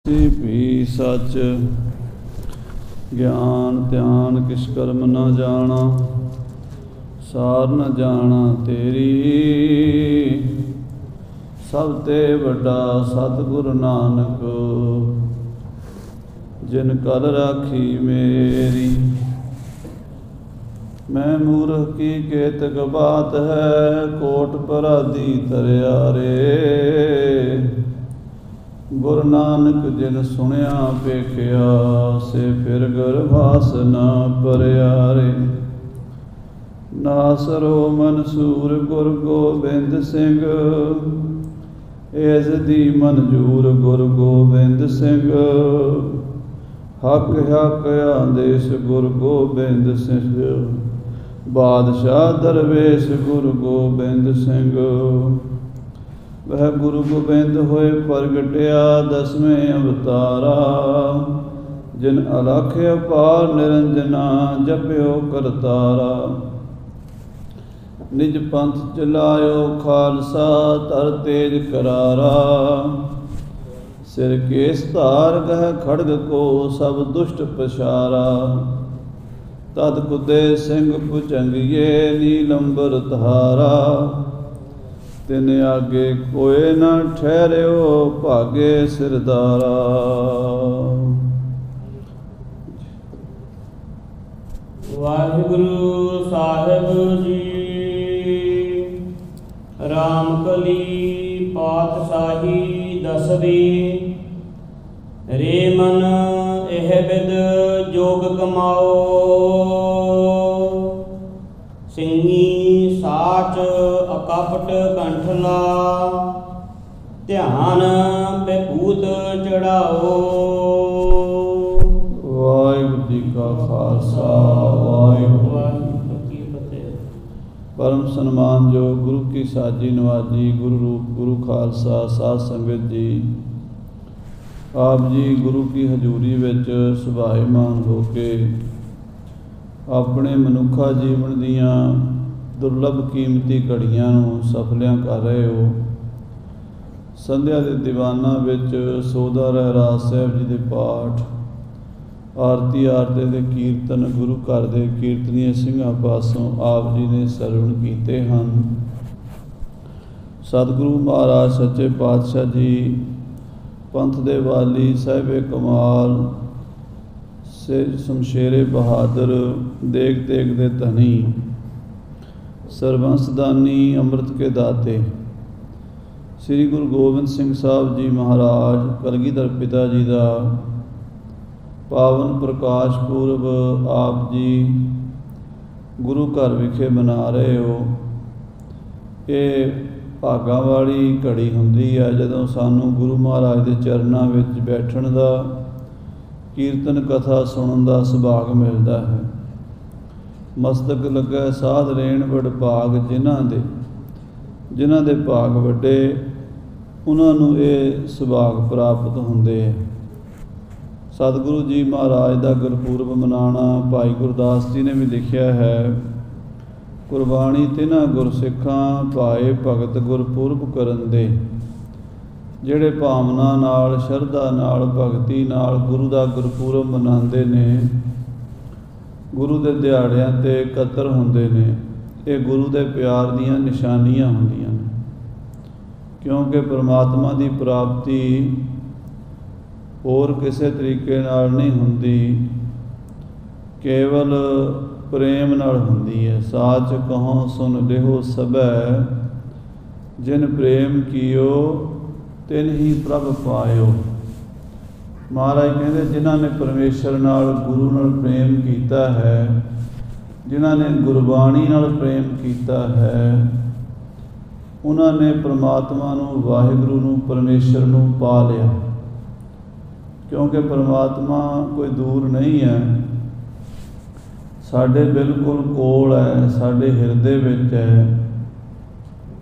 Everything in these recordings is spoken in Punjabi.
भी सच ज्ञान ध्यान किस कर्म न जाना, सार न जाना तेरी। सब ते वड्डा सतगुरु नानक, जिन कल राखी मेरी। मैं मूर्ख की केतक बात है, कोट पराधी तरिया रे। गुरु नानक जिन सुनिया पेखिया, से फिर गर्भास न परिया रे। नासरो मनसूर गुरु गोबिंद सिंह, इस दी मंजूर गुरु गोबिंद सिंह। हक हक आदेश गुरु गोबिंद सिंह, बादशाह दरवेश गुरु गोबिंद सिंह। वह गुरु गोबिंद होए प्रगटिया, दसवें अवतारा। जिन अलख अपार निरंजना, जप्यो करतारा। निज पंथ चलायो खालसा, तर तेज करारा। सिर केस धार गह खड़ग को, सब दुष्ट पछारा। तद कुदे सिंह भुजंगिए, नीलंबर धारा। तिन आगे कोई न ठहरियो, भागे सिरदारा। वाहिगुरु साहिब जी। रामकली पातशाही दसवी। रे मन एह बिद जोग कमाओ, सिंही साच अकपट कंठला। ध्यान बेभूत चढ़ाओ। वाहिगुरु जी का खालसा, वाहिगुरु की फतेह। परम सन्मान जो गुरु की साजी नवाजी, गुरु रूप गुरु खालसा साध संगत जी। आप जी गुरु की हजूरी विच सुभाईमान हो के अपने मनुखा जीवन दीयां दुर्लभ कीमती घड़ियां नूं सफलियां कर रहे हो। संध्या के दीवाना विच सोदा रहरास साहिब जी के पाठ, आरती आरते के कीर्तन, गुरु घर के कीर्तनीय सिंघां पासों आप जी ने सरवण कीते हैं। सतगुरु महाराज सच्चे पातशाह जी पंथ दे वाली, साहिबे कमाल, से शमशेरे बहादुर, देग तेग दे धनी, सरबंसदानी, अमृत के दाते श्री गुरु गोबिंद सिंह साहब जी महाराज कलगीधर पिता जी का पावन प्रकाश पुरब आप जी गुरु घर विखे मना रहे हो। ये भागां वाली घड़ी हुंदी है जदों सानू गुरु महाराज के चरणों विच बैठण दा, कीर्तन कथा सुनन दा सुभाग मिलता है। मस्तक लगे साध रेण वड भाग, जिन्हां दे भाग वड्डे उन्हां नूं ये सुभाग प्राप्त हुंदे है। सतगुरु जी महाराज का गुरपुरब मनाना भाई गुरदास जी ने भी लिखिया है। कुरबानी तिन्हां गुरसिखां, भाए भगत गुरपुरब करन दे। ਜਿਹੜੇ ਭਾਵਨਾ ਨਾਲ, ਸ਼ਰਧਾ ਨਾਲ, ਭਗਤੀ ਨਾਲ ਗੁਰੂ ਦਾ ਗੁਰਪੁਰਬ ਮਨਾਉਂਦੇ ਨੇ, ਗੁਰੂ ਦੇ ਦਿਹਾੜਿਆਂ 'ਤੇ ਇਕੱਤਰ ਹੁੰਦੇ ਨੇ। ਇਹ ਗੁਰੂ ਦੇ ਪਿਆਰ ਦੀਆਂ ਨਿਸ਼ਾਨੀਆਂ ਹੁੰਦੀਆਂ ਨੇ, ਕਿਉਂਕਿ ਪਰਮਾਤਮਾ ਦੀ ਪ੍ਰਾਪਤੀ ਹੋਰ ਕਿਸੇ ਤਰੀਕੇ ਨਾਲ ਨਹੀਂ ਹੁੰਦੀ, ਕੇਵਲ ਪ੍ਰੇਮ ਨਾਲ ਹੁੰਦੀ ਹੈ। ਸਾਚ ਕਹੋ ਸੁਨ ਲਿਹੋ ਸਭੈ, ਜਿਨ ਪ੍ਰੇਮ ਕੀਓ ਤਿਨ ਹੀ ਪ੍ਰਭ ਪਾਇਓ। ਮਹਾਰਾਜ ਕਹਿੰਦੇ ਜਿਨ੍ਹਾਂ ਨੇ ਪਰਮੇਸ਼ਰ ਨਾਲ, ਗੁਰੂ ਨਾਲ ਪ੍ਰੇਮ ਕੀਤਾ ਹੈ, ਜਿਨ੍ਹਾਂ ਨੇ ਗੁਰਬਾਣੀ ਨਾਲ ਪ੍ਰੇਮ ਕੀਤਾ ਹੈ, ਉਹਨਾਂ ਨੇ ਪਰਮਾਤਮਾ ਨੂੰ, ਵਾਹਿਗੁਰੂ ਨੂੰ, ਪਰਮੇਸ਼ਰ ਨੂੰ ਪਾ ਲਿਆ। ਕਿਉਂਕਿ ਪਰਮਾਤਮਾ ਕੋਈ ਦੂਰ ਨਹੀਂ ਹੈ, ਸਾਡੇ ਬਿਲਕੁਲ ਕੋਲ ਹੈ, ਸਾਡੇ ਹਿਰਦੇ ਵਿੱਚ ਹੈ।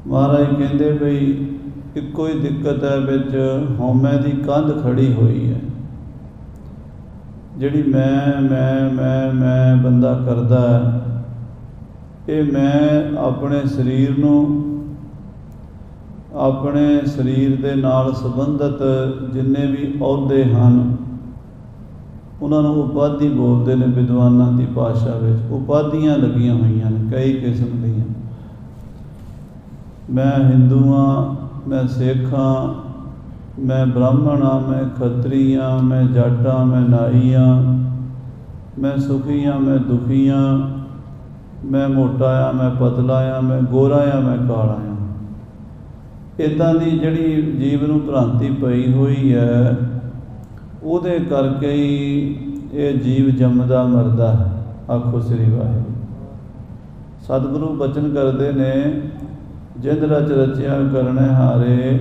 ਮਹਾਰਾਜ ਕਹਿੰਦੇ ਬਈ ਇੱਕੋ ਹੀ ਦਿੱਕਤ ਹੈ, ਵਿੱਚ ਹਉਮੈ ਦੀ ਕੰਧ ਖੜੀ ਹੋਈ ਹੈ। ਜਿਹੜੀ ਮੈਂ ਬੰਦਾ ਕਰਦਾ ਹੈ, ਇਹ ਮੈਂ ਆਪਣੇ ਸਰੀਰ ਨੂੰ ਆਪਣੇ ਸਰੀਰ ਦੇ ਨਾਲ ਸੰਬੰਧਿਤ ਜਿੰਨੇ ਵੀ ਅਹੁਦੇ ਹਨ ਉਹਨਾਂ ਨੂੰ ਉਪਾਧੀ ਬੋਲਦੇ ਨੇ ਵਿਦਵਾਨਾਂ ਦੀ ਭਾਸ਼ਾ ਵਿੱਚ। ਉਪਾਧੀਆਂ ਲੱਗੀਆਂ ਹੋਈਆਂ ਨੇ ਕਈ ਕਿਸਮ ਦੀਆਂ। ਮੈਂ ਹਿੰਦੂ ਹਾਂ, ਮੈਂ ਸਿੱਖ ਹਾਂ, ਮੈਂ ਬ੍ਰਾਹਮਣ ਹਾਂ, ਮੈਂ ਖੱਤਰੀ ਹਾਂ, ਮੈਂ ਜੱਟ ਹਾਂ, ਮੈਂ ਨਾਈ ਹਾਂ, ਮੈਂ ਸੁਖੀ ਹਾਂ, ਮੈਂ ਦੁਖੀ ਹਾਂ, ਮੈਂ ਮੋਟਾ ਹਾਂ, ਮੈਂ ਪਤਲਾ ਹਾਂ, ਮੈਂ ਗੋਰਾ ਹਾਂ, ਮੈਂ ਕਾਲਾ ਹਾਂ। ਇੱਦਾਂ ਦੀ ਜਿਹੜੀ ਜੀਵ ਨੂੰ ਭ੍ਰਾਂਤੀ ਪਈ ਹੋਈ ਹੈ ਉਹਦੇ ਕਰਕੇ ਹੀ ਇਹ ਜੀਵ ਜੰਮਦਾ ਮਰਦਾ ਹੈ। ਆਖੋ ਸ੍ਰੀ ਵਾਹਿਗੁਰੂ। ਸਤਿਗੁਰੂ ਬਚਨ ਕਰਦੇ ਨੇ, ਜਿੰਦ ਰਚ ਰਚਿਆ ਕਰਨੇ ਹਾਰੇ,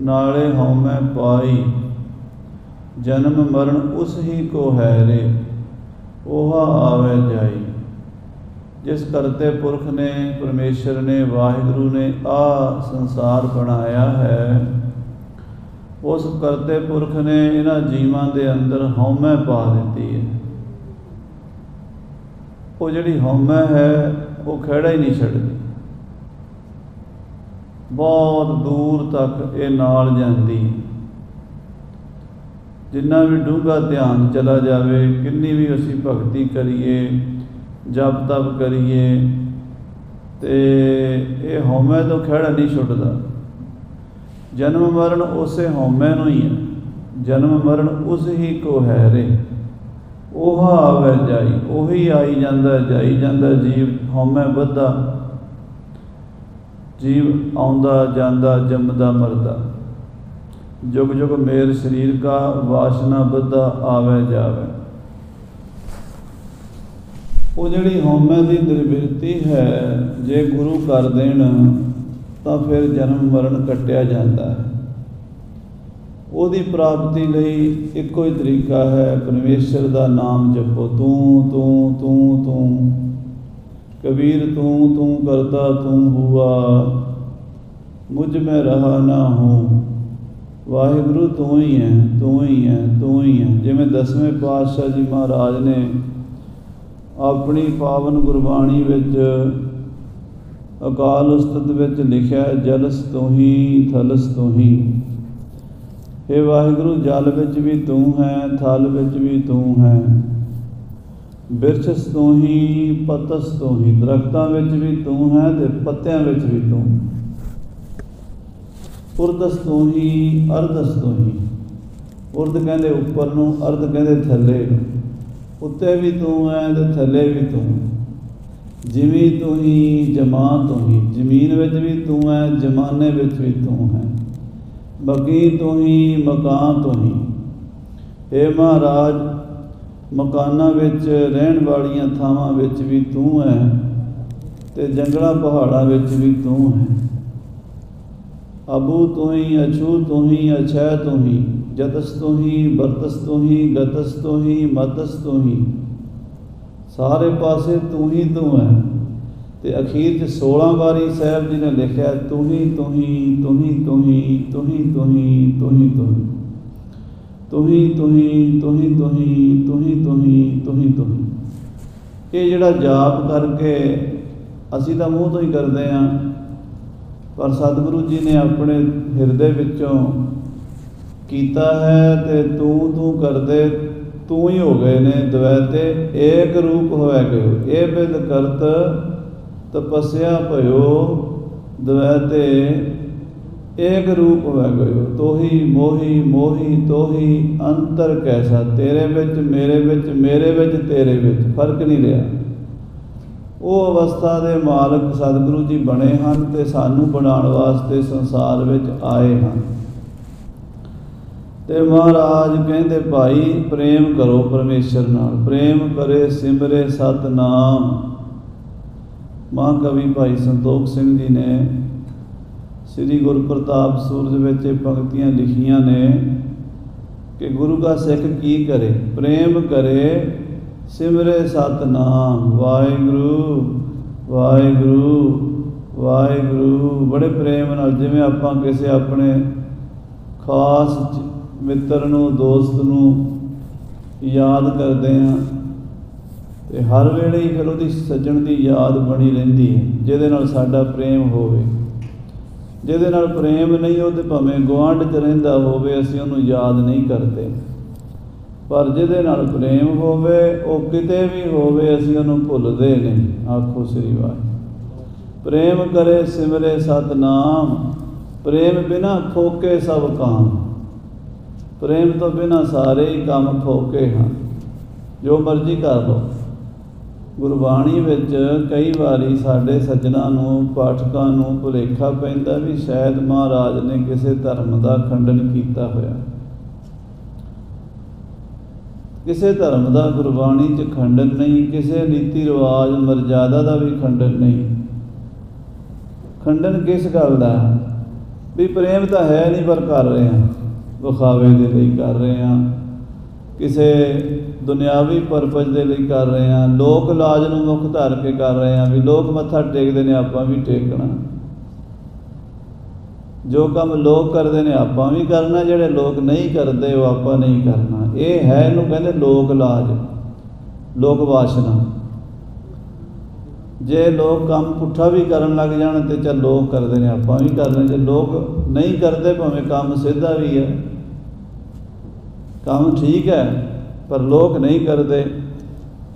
ਨਾਲੇ ਹਉਮੈ ਪਾਈ, ਜਨਮ ਮਰਨ ਉਸ ਹੀ ਕੋ ਹੈ ਰੇ, ओहा आवे जाई। जिस करते पुरख ने, परमेश्वर ने, वाहिगुरु ने आ संसार बनाया है, उस करते पुरख ने इन्हां जीवां दे अंदर हौमै पा दित्ती है। वो जिहड़ी हौमै है वो खैड़ा ही नहीं छड्डदी, बहुत दूर तक ये नाल जांदी। जिन्ना भी डूंगा ध्यान चला जाए, किन्नी भी असी भगती करिए, जप तप करिए, तो ये हौमै तो खैड़ा नहीं छुटदा। जन्म मरण उसे हौमै नूं ही है, जन्म मरण उस ही को है रे, ओहा आवे जाई, ओही आई जांदा जाई जांदा। जीव हौमै बद्धा, जीव आउंदा जांदा, जमदा मरदा। जुग जुग मेर शरीर का, वासना बद्धा आवे जावे। वो जिहड़ी हौमै दी दुर्बिरती है, जे गुरु कर देण तां फिर जन्म मरण कट्टिया जाता है। ਉਹਦੀ प्राप्ति लई इक्को ही तरीका है, परमेश्वर का नाम जपो। तू तू तू तू, कबीर तू तू करता तू हुआ, मुझ में रहा ना हूँ। वाहिगुरु तू ही है, तू ही है, तू ही है। जिवें 10वें पातशाह जी महाराज ने अपनी पावन गुरबाणी विच अकाल उस्तत विच लिखिया, जलस तू ही, थलस तू ही। हे वाहिगुरु, जल विच भी तू है, थल विच भी तू है, बिरछस तू ही, पतस तू ही। दरख्तां विच भी तू है ते पत्तियां विच भी तू। उर्दस तू ही, अर्दस तू ही। उर्द कहते उपर नूं, अर्द कहते थले। उत्ते भी तू है ते थले भी तू। जिमी तू ही, जमा तू ही। जमीन विच भी तू है, जमाने विच भी तू है। बगी तू ही, मकान तू ही। हे महाराज, मकानां विच, रहण वालियां थावां विच भी तू है ते जंगलां पहाड़ां विच भी तू है। अबू तू ही, अछू तू ही, अछै तू ही। जतस तू ही, बरतस तू ही, गतस तू ही, मतस तू ही। सारे पासे तू ही तू है। ते अखीर च 16 वारी साहब जी ने लिखा, तू ही तू ही, तू ही तू ही, तू ही तू ही, तू ही तू ही, तू ही तू ही, तू ही तू ही, तू ही तू ही, तू ही तू ही। ये जिहड़ा जाप करके असीं तां मूँह तो ही करते हैं, पर सतगुरु जी ने अपने हिरदे विचों कीता है ते तू तू करदे तू ही हो गए ने। द्वैते एक रूप होया गयो, ये बिद करत तपस्या भयो। द्वैते एक रूप होया गयो, तो ही मोही मोही तो ही अंतर कैसा। तेरे विच मेरे विच, मेरे विच तेरे विच, फर्क नहीं रहा। वो अवस्था दे मालक सतगुरु जी बने हैं ते सानू बनाने वास्ते संसार विच आए हैं। ते महाराज कहते भाई प्रेम करो परमेश्वर नाल, प्रेम करे सिमरे सतनाम। महाकवि भाई संतोख सिंह जी ने श्री गुरु प्रताप सूरज विच पंक्तियां लिखियां ने कि गुरु का सिख की करे, प्रेम करे सिमरे सतनाम। वाहिगुरु वाहिगुरु वाहिगुरु। बड़े प्रेम नाल, जिवें आपां किसी अपने खास मित्र नूं, दोस्त नूं याद करते हैं तो हर वेले फिर उहदी सज्जण की याद बनी रहिंदी है, जिहदे नाल साडा प्रेम होवे। ਜਿਹਦੇ ਨਾਲ ਪ੍ਰੇਮ ਨਹੀਂ, ਉਹ ਤਾਂ ਭਾਵੇਂ ਗੁਆਂਢ 'ਚ ਰਹਿੰਦਾ ਹੋਵੇ, ਅਸੀਂ ਉਹਨੂੰ ਯਾਦ ਨਹੀਂ ਕਰਦੇ। ਪਰ ਜਿਹਦੇ ਨਾਲ ਪ੍ਰੇਮ ਹੋਵੇ, ਉਹ ਕਿਤੇ ਵੀ ਹੋਵੇ, ਅਸੀਂ ਉਹਨੂੰ ਭੁੱਲਦੇ ਨਹੀਂ। ਆਖੋ ਸ੍ਰੀ ਵਾਹਿਗੁਰੂ। ਪ੍ਰੇਮ ਕਰੇ ਸਿਮਰੇ ਸਤਨਾਮ, ਪ੍ਰੇਮ ਬਿਨਾ ਫੋਕੇ ਸਭ ਕਾਮ। ਪ੍ਰੇਮ ਤੋਂ ਬਿਨਾ ਸਾਰੇ ਹੀ ਕੰਮ ਫੋਕੇ ਹਨ, ਜੋ ਮਰਜ਼ੀ ਕਰ ਲਓ। ਗੁਰਬਾਣੀ ਵਿੱਚ ਕਈ ਵਾਰੀ ਸਾਡੇ ਸੱਜਣਾਂ ਨੂੰ, ਪਾਠਕਾਂ ਨੂੰ ਭੁਲੇਖਾ ਪੈਂਦਾ ਵੀ ਸ਼ਾਇਦ ਮਹਾਰਾਜ ਨੇ ਕਿਸੇ ਧਰਮ ਦਾ ਖੰਡਨ ਕੀਤਾ ਹੋਇਆ। ਕਿਸੇ ਧਰਮ ਦਾ ਗੁਰਬਾਣੀ 'ਚ ਖੰਡਨ ਨਹੀਂ, ਕਿਸੇ ਰੀਤੀ ਰਿਵਾਜ ਮਰਜ਼ਾਦਾ ਦਾ ਵੀ ਖੰਡਨ ਨਹੀਂ। ਖੰਡਨ ਕਿਸ ਗੱਲ ਦਾ? ਵੀ ਪ੍ਰੇਮ ਤਾਂ ਹੈ ਨਹੀਂ, ਪਰ ਕਰ ਰਹੇ ਹਾਂ, ਵਿਖਾਵੇ ਦੇ ਲਈ ਕਰ ਰਹੇ ਹਾਂ, ਕਿਸੇ ਦੁਨਿਆਵੀ ਪਰਪਸ ਦੇ ਲਈ ਕਰ ਰਹੇ ਹਾਂ, ਲੋਕ ਲਾਜ ਨੂੰ ਮੁੱਖ ਧਰ ਕੇ ਕਰ ਰਹੇ ਹਾਂ, ਵੀ ਲੋਕ ਮੱਥਾ ਟੇਕਦੇ ਨੇ ਆਪਾਂ ਵੀ ਟੇਕਣਾ, ਜੋ ਕੰਮ ਲੋਕ ਕਰਦੇ ਨੇ ਆਪਾਂ ਵੀ ਕਰਨਾ, ਜਿਹੜੇ ਲੋਕ ਨਹੀਂ ਕਰਦੇ ਉਹ ਆਪਾਂ ਨਹੀਂ ਕਰਨਾ। ਇਹ ਹੈ, ਇਹਨੂੰ ਕਹਿੰਦੇ ਲੋਕ ਲਾਜ, ਲੋਕ ਵਾਸ਼ਨਾ। ਜੇ ਲੋਕ ਕੰਮ ਪੁੱਠਾ ਵੀ ਕਰਨ ਲੱਗ ਜਾਣ ਤੇ ਚੱਲ ਲੋਕ ਕਰਦੇ ਨੇ ਆਪਾਂ ਵੀ ਕਰਨਾ, ਜੇ ਲੋਕ ਨਹੀਂ ਕਰਦੇ ਭਾਵੇਂ ਕੰਮ ਸਿੱਧਾ ਵੀ ਹੈ, ਕੰਮ ਠੀਕ ਹੈ, ਪਰ ਲੋਕ ਨਹੀਂ ਕਰਦੇ।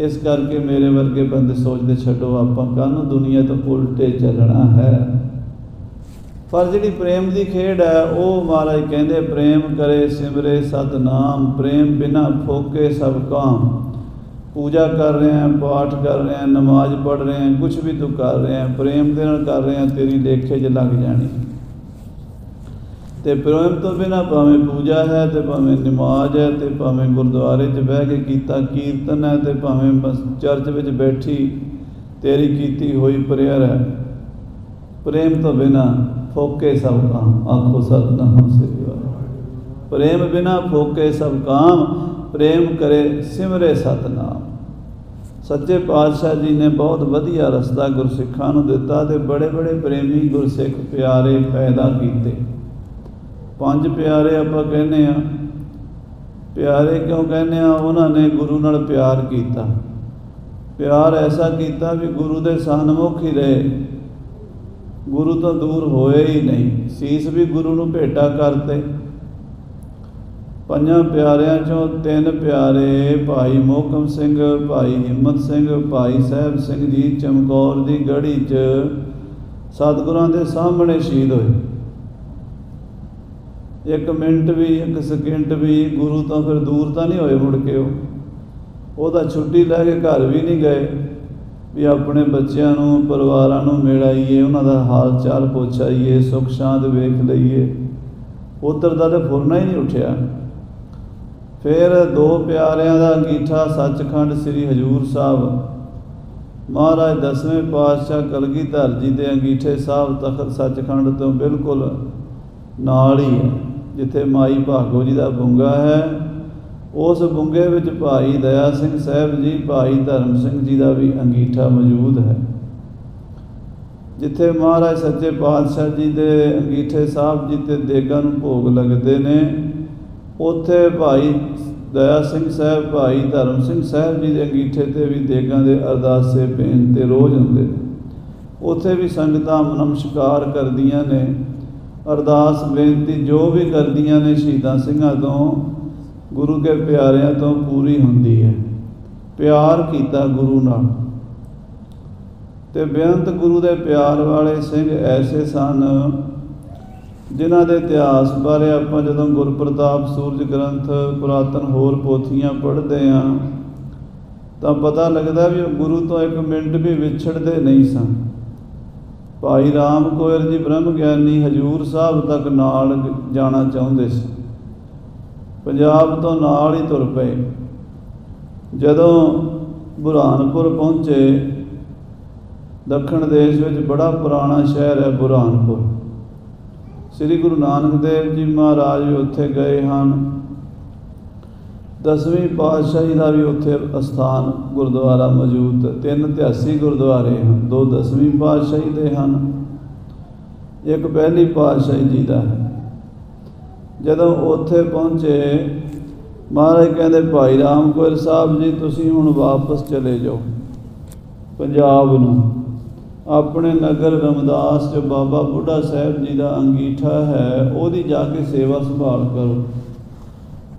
ਇਸ ਕਰਕੇ ਮੇਰੇ ਵਰਗੇ ਬੰਦੇ ਸੋਚਦੇ ਛੱਡੋ, ਆਪਾਂ ਕਾਹਨੂੰ ਦੁਨੀਆ ਤੋਂ ਉਲਟੇ ਚੱਲਣਾ ਹੈ। ਪਰ ਜਿਹੜੀ ਪ੍ਰੇਮ ਦੀ ਖੇਡ ਹੈ, ਉਹ ਮਹਾਰਾਜ ਕਹਿੰਦੇ ਪ੍ਰੇਮ ਕਰੇ ਸਿਮਰੇ ਸਤਨਾਮ, ਪ੍ਰੇਮ ਬਿਨਾ ਫੋਕੇ ਸਭ ਕਾਮ। ਪੂਜਾ ਕਰ ਰਹੇ ਹਾਂ, ਪਾਠ ਕਰ ਰਹੇ ਹਾਂ, ਨਮਾਜ਼ ਪੜ੍ਹ ਰਹੇ ਹਾਂ, ਕੁਛ ਵੀ ਤੂੰ ਕਰ ਰਹੇ ਹਾਂ, ਪ੍ਰੇਮ ਦੇ ਨਾਲ ਕਰ ਰਹੇ ਹਾਂ, ਤੇਰੀ ਲੇਖੇ 'ਚ ਲੱਗ ਜਾਣੀ। ਅਤੇ ਪ੍ਰੇਮ ਤੋਂ ਬਿਨਾਂ ਭਾਵੇਂ ਪੂਜਾ ਹੈ, ਅਤੇ ਭਾਵੇਂ ਨਮਾਜ਼ ਹੈ, ਅਤੇ ਭਾਵੇਂ ਗੁਰਦੁਆਰੇ 'ਚ ਬਹਿ ਕੇ ਕੀਤਾ ਕੀਰਤਨ ਹੈ, ਅਤੇ ਭਾਵੇਂ ਬਸ ਚਰਚ ਵਿੱਚ ਬੈਠੀ ਤੇਰੀ ਕੀਤੀ ਹੋਈ ਪ੍ਰੇਅਰ ਹੈ, ਪ੍ਰੇਮ ਤੋਂ ਬਿਨਾਂ ਫੋਕੇ ਸਭ ਕਾਮ। ਆਖੋ ਸਤਿਨਾਮ ਸ੍ਰੀ ਵਾਹਿਗੁਰੂ। ਪ੍ਰੇਮ ਬਿਨਾ ਫੋਕੇ ਸਭ ਕਾਮ, ਪ੍ਰੇਮ ਕਰੇ ਸਿਮਰੇ ਸਤਨਾਮ। ਸੱਚੇ ਪਾਤਸ਼ਾਹ ਜੀ ਨੇ ਬਹੁਤ ਵਧੀਆ ਰਸਤਾ ਗੁਰਸਿੱਖਾਂ ਨੂੰ ਦਿੱਤਾ, ਅਤੇ ਬੜੇ ਬੜੇ ਪ੍ਰੇਮੀ ਗੁਰਸਿੱਖ ਪਿਆਰੇ ਪੈਦਾ ਕੀਤੇ। 5 ਪਿਆਰੇ ਆਪਾਂ ਕਹਿੰਦੇ ਹਾਂ। ਪਿਆਰੇ ਕਿਉਂ ਕਹਿੰਦੇ ਹਾਂ? ਉਹਨਾਂ ਨੇ ਗੁਰੂ ਨਾਲ ਪਿਆਰ ਕੀਤਾ, ਪਿਆਰ ਐਸਾ ਕੀਤਾ ਵੀ ਗੁਰੂ ਦੇ ਸਨਮੁਖ ਹੀ ਰਹੇ, ਗੁਰੂ ਤੋਂ ਦੂਰ ਹੋਏ ਹੀ ਨਹੀਂ, ਸੀਸ ਵੀ ਗੁਰੂ ਨੂੰ ਭੇਟਾ ਕਰਤੇ। 5 ਪਿਆਰਿਆਂ 'ਚੋਂ 3 ਪਿਆਰੇ ਭਾਈ ਮੋਹਕਮ ਸਿੰਘ, ਭਾਈ ਹਿੰਮਤ ਸਿੰਘ, ਭਾਈ ਸਾਹਿਬ ਸਿੰਘ ਜੀ ਚਮਕੌਰ ਦੀ ਗੜ੍ਹੀ 'ਚ ਸਤਿਗੁਰਾਂ ਦੇ ਸਾਹਮਣੇ ਸ਼ਹੀਦ ਹੋਏ। 1 ਮਿੰਟ ਵੀ, 1 ਸਕਿੰਟ ਵੀ ਗੁਰੂ ਤੋਂ ਫਿਰ ਦੂਰ ਤਾਂ ਨਹੀਂ ਹੋਏ ਮੁੜ ਕੇ। ਉਹ ਤਾਂ ਛੁੱਟੀ ਲੈ ਕੇ ਘਰ ਵੀ ਨਹੀਂ ਗਏ ਵੀ ਆਪਣੇ ਬੱਚਿਆਂ ਨੂੰ, ਪਰਿਵਾਰਾਂ ਨੂੰ ਮਿਲ ਆਈਏ, ਉਹਨਾਂ ਦਾ ਹਾਲ ਚਾਲ ਪੁੱਛ ਆਈਏ, ਸੁੱਖ ਸ਼ਾਂਤ ਵੇਖ ਲਈਏ। ਉੱਧਰ ਦਾ ਤਾਂ ਫੁਰਨਾ ਹੀ ਨਹੀਂ ਉੱਠਿਆ। ਫਿਰ 2 ਪਿਆਰਿਆਂ ਦਾ ਅੰਗੀਠਾ ਸੱਚਖੰਡ ਸ੍ਰੀ ਹਜ਼ੂਰ ਸਾਹਿਬ, ਮਹਾਰਾਜ 10ਵੇਂ ਪਾਤਸ਼ਾਹ ਕਲਗੀਧਰ ਜੀ ਦੇ ਅੰਗੀਠੇ ਸਾਹਿਬ ਤਖਤ ਸੱਚਖੰਡ ਤੋਂ ਬਿਲਕੁਲ ਨਾਲ ਹੀ ਹੈ, ਜਿੱਥੇ ਮਾਈ ਭਾਗੋ ਜੀ ਦਾ ਬੁੰਗਾ ਹੈ। ਉਸ ਬੁੰਗੇ ਵਿੱਚ ਭਾਈ ਦਇਆ ਸਿੰਘ ਸਾਹਿਬ ਜੀ, ਭਾਈ ਧਰਮ ਸਿੰਘ ਜੀ ਦਾ ਵੀ ਅੰਗੀਠਾ ਮੌਜੂਦ ਹੈ। ਜਿੱਥੇ ਮਹਾਰਾਜ ਸੱਚੇ ਪਾਤਸ਼ਾਹ ਜੀ ਦੇ ਅੰਗੀਠੇ ਸਾਹਿਬ ਜੀ 'ਤੇ ਦੇਗਾਂ ਨੂੰ ਭੋਗ ਲੱਗਦੇ ਨੇ, ਉੱਥੇ ਭਾਈ ਦਇਆ ਸਿੰਘ ਸਾਹਿਬ, ਭਾਈ ਧਰਮ ਸਿੰਘ ਸਾਹਿਬ ਜੀ ਦੇ ਅੰਗੀਠੇ 'ਤੇ ਵੀ ਦੇਗਾਂ ਦੇ ਅਰਦਾਸੇ ਬੇਨ 'ਤੇ ਰੋਜ਼ ਹੁੰਦੇ ਨੇ। ਉੱਥੇ ਵੀ ਸੰਗਤਾਂ ਨਮਸਕਾਰ ਕਰਦੀਆਂ ਨੇ, ਅਰਦਾਸ ਬੇਨਤੀ ਜੋ ਵੀ ਕਰਦੀਆਂ ਨੇ ਸ਼ਹੀਦਾਂ ਸਿੰਘਾਂ ਤੋਂ, ਗੁਰੂ ਕੇ ਪਿਆਰਿਆਂ ਤੋਂ ਪੂਰੀ ਹੁੰਦੀ ਹੈ। ਪਿਆਰ ਕੀਤਾ ਗੁਰੂ ਨਾਲ, ਅਤੇ ਬੇਅੰਤ ਗੁਰੂ ਦੇ ਪਿਆਰ ਵਾਲੇ ਸਿੰਘ ਐਸੇ ਸਨ ਜਿਨ੍ਹਾਂ ਦੇ ਇਤਿਹਾਸ ਬਾਰੇ ਆਪਾਂ ਜਦੋਂ ਗੁਰਪ੍ਰਤਾਪ ਸੂਰਜ ਗ੍ਰੰਥ, ਪੁਰਾਤਨ ਹੋਰ ਪੋਥੀਆਂ ਪੜ੍ਹਦੇ ਹਾਂ ਤਾਂ ਪਤਾ ਲੱਗਦਾ ਵੀ ਉਹ ਗੁਰੂ ਤੋਂ 1 ਮਿੰਟ ਵੀ ਵਿਛੜਦੇ ਨਹੀਂ ਸਨ। ਭਾਈ ਰਾਮ ਕੋਇਰ ਜੀ ਬ੍ਰਹਮ ਗਿਆਨੀ ਹਜ਼ੂਰ ਸਾਹਿਬ ਤੱਕ ਨਾਲ ਜਾਣਾ ਚਾਹੁੰਦੇ ਸੀ, ਪੰਜਾਬ ਤੋਂ ਨਾਲ ਹੀ ਤੁਰ ਪਏ। ਜਦੋਂ ਬੁਰਹਾਨਪੁਰ ਪਹੁੰਚੇ, ਦੱਖਣ ਦੇਸ਼ ਵਿੱਚ ਬੜਾ ਪੁਰਾਣਾ ਸ਼ਹਿਰ ਹੈ ਬੁਰਹਾਨਪੁਰ, ਸ੍ਰੀ ਗੁਰੂ ਨਾਨਕ ਦੇਵ ਜੀ ਮਹਾਰਾਜ ਵੀ ਉੱਥੇ ਗਏ ਹਨ। 10ਵੀਂ ਪਾਤਸ਼ਾਹੀ ਦਾ ਵੀ ਉੱਥੇ ਅਸਥਾਨ ਗੁਰਦੁਆਰਾ ਮੌਜੂਦ, 3 ਇਤਿਹਾਸੀ ਗੁਰਦੁਆਰੇ ਹਨ, 2 10ਵੀਂ ਪਾਤਸ਼ਾਹੀ ਦੇ ਹਨ, 1 ਪਹਿਲੀ ਪਾਤਸ਼ਾਹੀ ਜੀ ਦਾ ਹੈ। ਜਦੋਂ ਉੱਥੇ ਪਹੁੰਚੇ, ਮਹਾਰਾਜ ਕਹਿੰਦੇ ਭਾਈ ਰਾਮ ਕੋਇਲ ਸਾਹਿਬ ਜੀ ਤੁਸੀਂ ਹੁਣ ਵਾਪਸ ਚਲੇ ਜਾਓ ਪੰਜਾਬ ਨੂੰ, ਆਪਣੇ ਨਗਰ ਰਮਦਾਸ 'ਚ ਬਾਬਾ ਬੁੱਢਾ ਸਾਹਿਬ ਜੀ ਦਾ ਅੰਗੀਠਾ ਹੈ, ਉਹਦੀ ਜਾ ਕੇ ਸੇਵਾ ਸੰਭਾਲ ਕਰੋ।